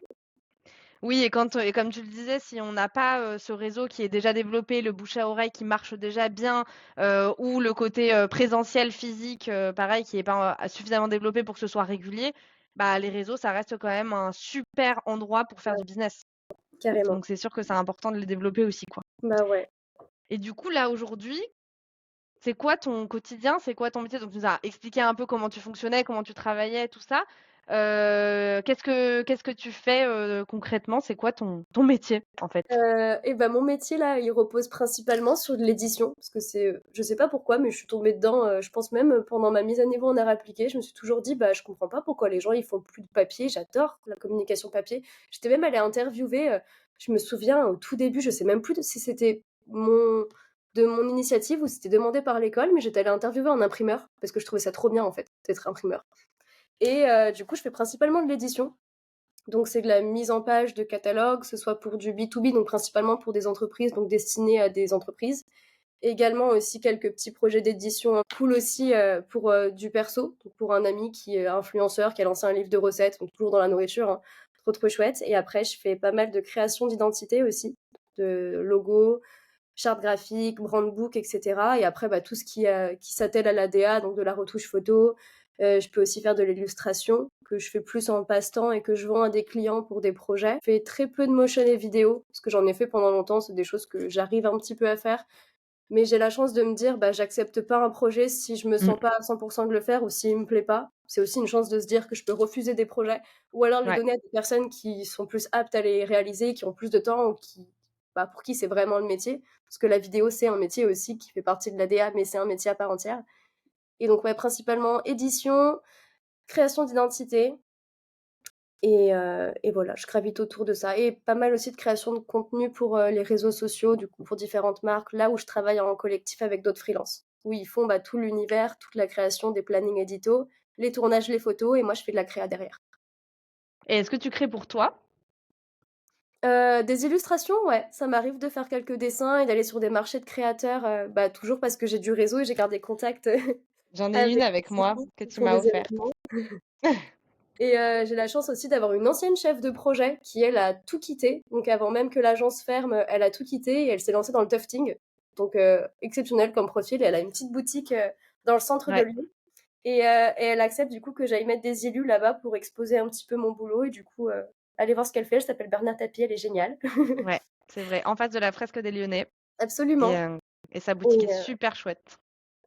Oui, et comme tu le disais, si on n'a pas, ce réseau qui est déjà développé, le bouche à oreille qui marche déjà bien, ou le côté, présentiel, physique, pareil, qui est pas, suffisamment développé pour que ce soit régulier, bah, les réseaux, ça reste quand même un super endroit pour faire Ouais, du business. carrément. Donc c'est sûr que c'est important de les développer aussi, quoi. Bah ouais. Et du coup, là, aujourd'hui, c'est quoi ton quotidien? C'est quoi ton métier? Donc tu nous as expliqué un peu comment tu fonctionnais, comment tu travaillais, tout ça. Qu'est-ce que tu fais, concrètement? C'est quoi ton métier, en fait? Et bah, mon métier là, il repose principalement sur de l'édition parce que je sais pas pourquoi, mais je suis tombée dedans, je pense même, pendant ma mise à niveau en arts appliqués. Je me suis toujours dit: «Bah, je comprends pas pourquoi les gens ils font plus de papier». J'adore la communication papier. J'étais même allée interviewer, je me souviens au tout début, je sais même plus si c'était mon initiative ou si c'était demandé par l'école, mais j'étais allée interviewer un imprimeur parce que je trouvais ça trop bien en fait, d'être imprimeur et du coup, je fais principalement de l'édition. Donc c'est de la mise en page de catalogue, que ce soit pour du B2B, donc principalement pour des entreprises, donc destinées à des entreprises. Également aussi quelques petits projets d'édition cool aussi pour du perso, donc pour un ami qui est influenceur, qui a lancé un livre de recettes, donc toujours dans la nourriture, hein. Trop trop chouette. Et après, je fais pas mal de création d'identité aussi, de logos, charte graphique, brand book, etc. Et après, bah, tout ce qui s'attelle à l'ADA, donc de la retouche photo. Je peux aussi faire de l'illustration, que je fais plus en passe-temps et que je vends à des clients pour des projets. Je fais très peu de motion et vidéo, parce que j'en ai fait pendant longtemps, c'est des choses que j'arrive un petit peu à faire. Mais j'ai la chance de me dire, bah, j'accepte pas un projet si je me Mmh. sens pas à 100% de le faire ou s'il me plaît pas. C'est aussi une chance de se dire que je peux refuser des projets ou alors les Ouais. donner à des personnes qui sont plus aptes à les réaliser, qui ont plus de temps ou bah, pour qui c'est vraiment le métier. Parce que la vidéo, c'est un métier aussi qui fait partie de l'ADA, mais c'est un métier à part entière. Et donc, ouais, principalement édition, création d'identité, et voilà, je gravite autour de ça et pas mal aussi de création de contenu pour, les réseaux sociaux, du coup, pour différentes marques, là où je travaille en collectif avec d'autres freelances, où ils font, bah, tout l'univers, toute la création des plannings éditos, les tournages, les photos et moi je fais de la créa derrière. Et est-ce que tu crées pour toi? Des illustrations, ouais, ça m'arrive de faire quelques dessins et d'aller sur des marchés de créateurs, bah, toujours parce que j'ai du réseau et j'ai gardé contact J'en ai avec une avec ceux moi que qui tu font m'as des offerte. événements. Et j'ai la chance aussi d'avoir une ancienne chef de projet qui, elle, a tout quitté. Donc avant même que l'agence ferme, elle a tout quitté et elle s'est lancée dans le tufting. Donc exceptionnel comme profil. Et elle a une petite boutique dans le centre de Ouais, Lyon. Et elle accepte du coup que j'aille mettre des élus là-bas pour exposer un petit peu mon boulot. Et du coup, allez voir ce qu'elle fait. Elle s'appelle Bernard Tapie, elle est géniale. ouais, c'est vrai, en face de la fresque des Lyonnais et Absolument. heu et sa boutique Et est super chouette.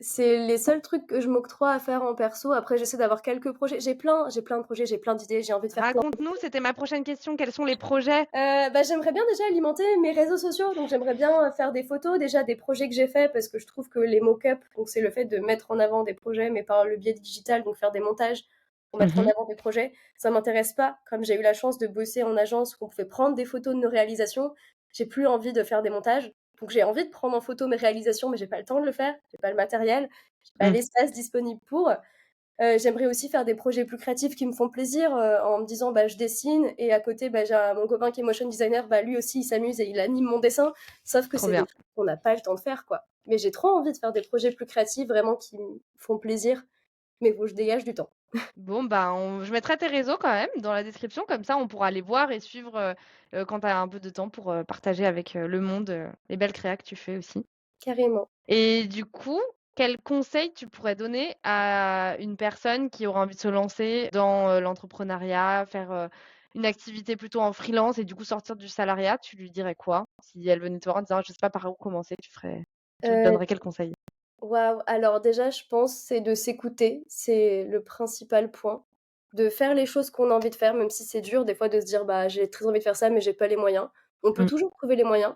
c'est les seuls trucs que je m'octroie à faire en perso. Après, j'essaie d'avoir quelques projets. J'ai plein de projets, j'ai plein d'idées, j'ai envie de faire plein. Raconte-nous, c'était ma prochaine question, quels sont les projets? Bah, j'aimerais bien déjà alimenter mes réseaux sociaux, donc j'aimerais bien, faire des photos, déjà des projets que j'ai faits parce que je trouve que les mock-up, donc c'est le fait de mettre en avant des projets, mais par le biais digital, donc faire des montages pour mettre en Mmh. avant des projets, ça m'intéresse pas. Comme j'ai eu la chance de bosser en agence où on pouvait prendre des photos de nos réalisations, j'ai plus envie de faire des montages. Donc j'ai envie de prendre en photo mes réalisations, mais j'ai pas le temps de le faire, j'ai pas le matériel, j'ai pas Mmh. l'espace disponible pour. J'aimerais aussi faire des projets plus créatifs qui me font plaisir, en me disant: «Bah, je dessine» et à côté, bah, j'ai mon copain qui est motion designer, bah, lui aussi il s'amuse et il anime mon dessin. Sauf que Trop c'est des bien. trucs qu'on n'a pas le temps de faire, quoi. Mais j'ai trop envie de faire des projets plus créatifs vraiment qui me font plaisir, mais faut que je dégage du temps. Bon, bah, je mettrai tes réseaux quand même dans la description, comme ça on pourra les voir et suivre, quand tu as un peu de temps pour, partager avec, le monde, les belles créas que tu fais aussi. Carrément. Et du coup, quel conseil tu pourrais donner à une personne qui aura envie de se lancer dans, l'entrepreneuriat, faire, une activité plutôt en freelance et du coup sortir du salariat? Tu lui dirais quoi? Si elle venait te voir en disant: «Je sais pas par où commencer», tu lui Heu, donnerais quel conseil? Waouh! Alors déjà, je pense, c'est de s'écouter, c'est le principal point. De faire les choses qu'on a envie de faire, même si c'est dur des fois de se dire: «Bah, j'ai très envie de faire ça, mais j'ai pas les moyens». On peut Mmh. toujours trouver les moyens.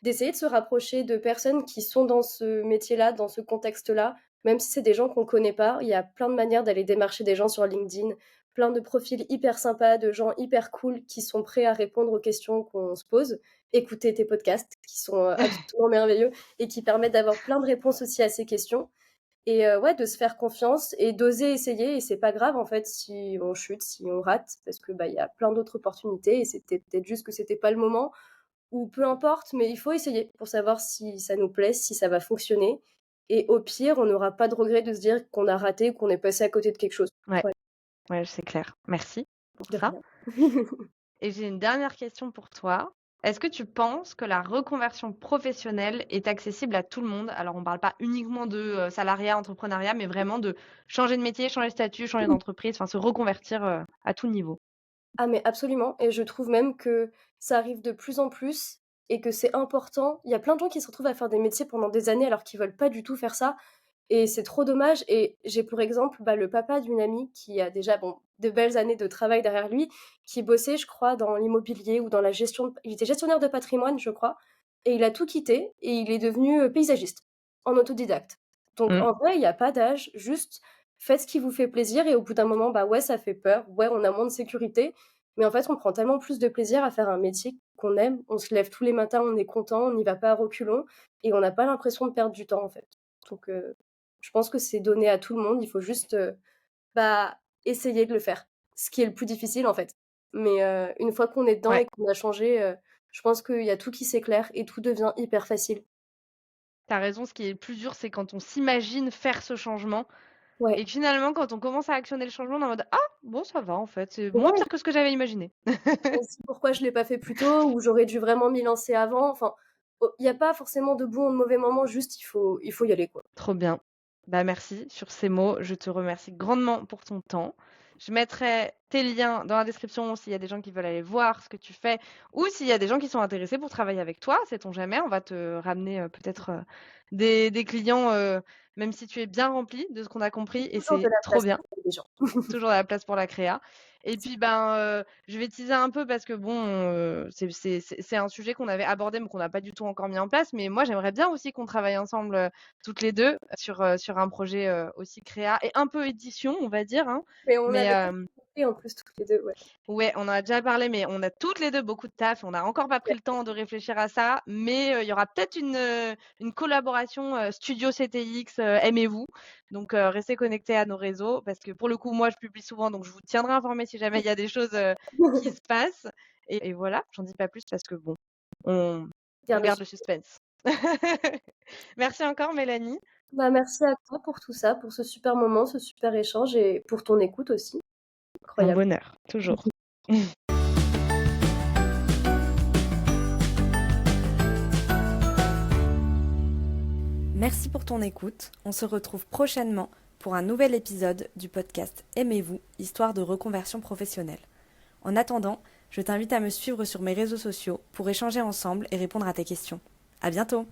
D'essayer de se rapprocher de personnes qui sont dans ce métier-là, dans ce contexte-là, même si c'est des gens qu'on connaît pas. Il y a plein de manières d'aller démarcher des gens sur LinkedIn, plein de profils hyper sympas, de gens hyper cool qui sont prêts à répondre aux questions qu'on se pose. Écouter tes podcasts qui sont, absolument merveilleux et qui permettent d'avoir plein de réponses aussi à ces questions et ouais, de se faire confiance et d'oser essayer et c'est pas grave, en fait, si on chute, si on rate parce que, bah, il y a plein d'autres opportunités et c'était peut-être juste que c'était pas le moment ou peu importe, mais il faut essayer pour savoir si ça nous plaît, si ça va fonctionner et au pire, on n'aura pas de regret de se dire qu'on a raté, qu'on est passé à côté de quelque chose. Ouais, Ouais, ouais, c'est clair. Merci pour de ça. rien. Et j'ai une dernière question pour toi. Est-ce que tu penses que la reconversion professionnelle est accessible à tout le monde? Alors, on ne parle pas uniquement de, salariat, entrepreneuriat, mais vraiment de changer de métier, changer de statut, changer d'entreprise, enfin se reconvertir, à tout niveau. Ah mais absolument et je trouve même que ça arrive de plus en plus et que c'est important. Il y a plein de gens qui se retrouvent à faire des métiers pendant des années alors qu'ils veulent pas du tout faire ça Et c'est trop dommage. Et j'ai pour exemple le papa d'une amie qui a déjà de belles années de travail derrière lui, qui bossait, je crois, dans l'immobilier ou dans la gestion. Il était gestionnaire de patrimoine, je crois, et il a tout quitté et il est devenu paysagiste en autodidacte. Donc Mm. en vrai, il n'y a pas d'âge, juste faites ce qui vous fait plaisir et au bout d'un moment, ouais, ça fait peur, ouais, on a moins de sécurité, mais en fait, on prend tellement plus de plaisir à faire un métier qu'on aime. On se lève tous les matins, on est content, on n'y va pas à reculons et on n'a pas l'impression de perdre du temps en fait. Donc je pense que c'est donné à tout le monde, il faut juste essayer de le faire. Ce qui est le plus difficile en fait. Mais une fois qu'on est dedans Ouais, et qu'on a changé, je pense qu'il y a tout qui s'éclaire et tout devient hyper facile. t'as raison, ce qui est le plus dur, c'est quand on s'imagine faire ce changement Ouais. et que finalement, quand on commence à actionner le changement, on est en mode: «Ah, bon, ça va en fait, c'est moins Ouais, pire que ce que j'avais imaginé». aussi pourquoi je l'ai pas fait plus tôt ou j'aurais dû vraiment m'y lancer avant. Enfin, il y a pas forcément de bons ou de mauvais moments, juste il faut y aller, quoi. Trop bien. Bah, merci sur ces mots. Je te remercie grandement pour ton temps. Je mettrai tes liens dans la description s'il y a des gens qui veulent aller voir ce que tu fais ou s'il y a des gens qui sont intéressés pour travailler avec toi. Sait-on jamais, on va te ramener peut-être des clients, même si tu es bien rempli de ce qu'on a compris et Toujours de c'est la trop place bien. pour les gens. Toujours de la place pour la créa. Et puis, je vais teaser un peu parce que bon, c'est un sujet qu'on avait abordé, mais qu'on n'a pas du tout encore mis en place. Mais moi, j'aimerais bien aussi qu'on travaille ensemble, toutes les 2 sur un projet, aussi créa et un peu édition, on va dire, hein. Mais on Mais, avait fait en plus toutes les 2, ouais. ouais, on en a déjà parlé, mais on a toutes les 2 beaucoup de taf. On n'a encore pas pris le temps de réfléchir à ça, mais il y aura peut-être une collaboration, studio CTX, aimez-vous. Donc restez connectés à nos réseaux parce que pour le coup, moi, je publie souvent, donc je vous tiendrai informé si jamais il y a des choses, qui se passent et voilà, j'en dis pas plus parce que bon, on on Garde le garde le succès. suspense. Merci encore Mélanie. Merci à toi pour tout ça, pour ce super moment, ce super échange et pour ton écoute aussi. Un Incroyable. bonheur, toujours. Merci pour ton écoute. On se retrouve prochainement pour un nouvel épisode du podcast Aimez-vous, histoire de reconversion professionnelle. En attendant, je t'invite à me suivre sur mes réseaux sociaux pour échanger ensemble et répondre à tes questions. À bientôt!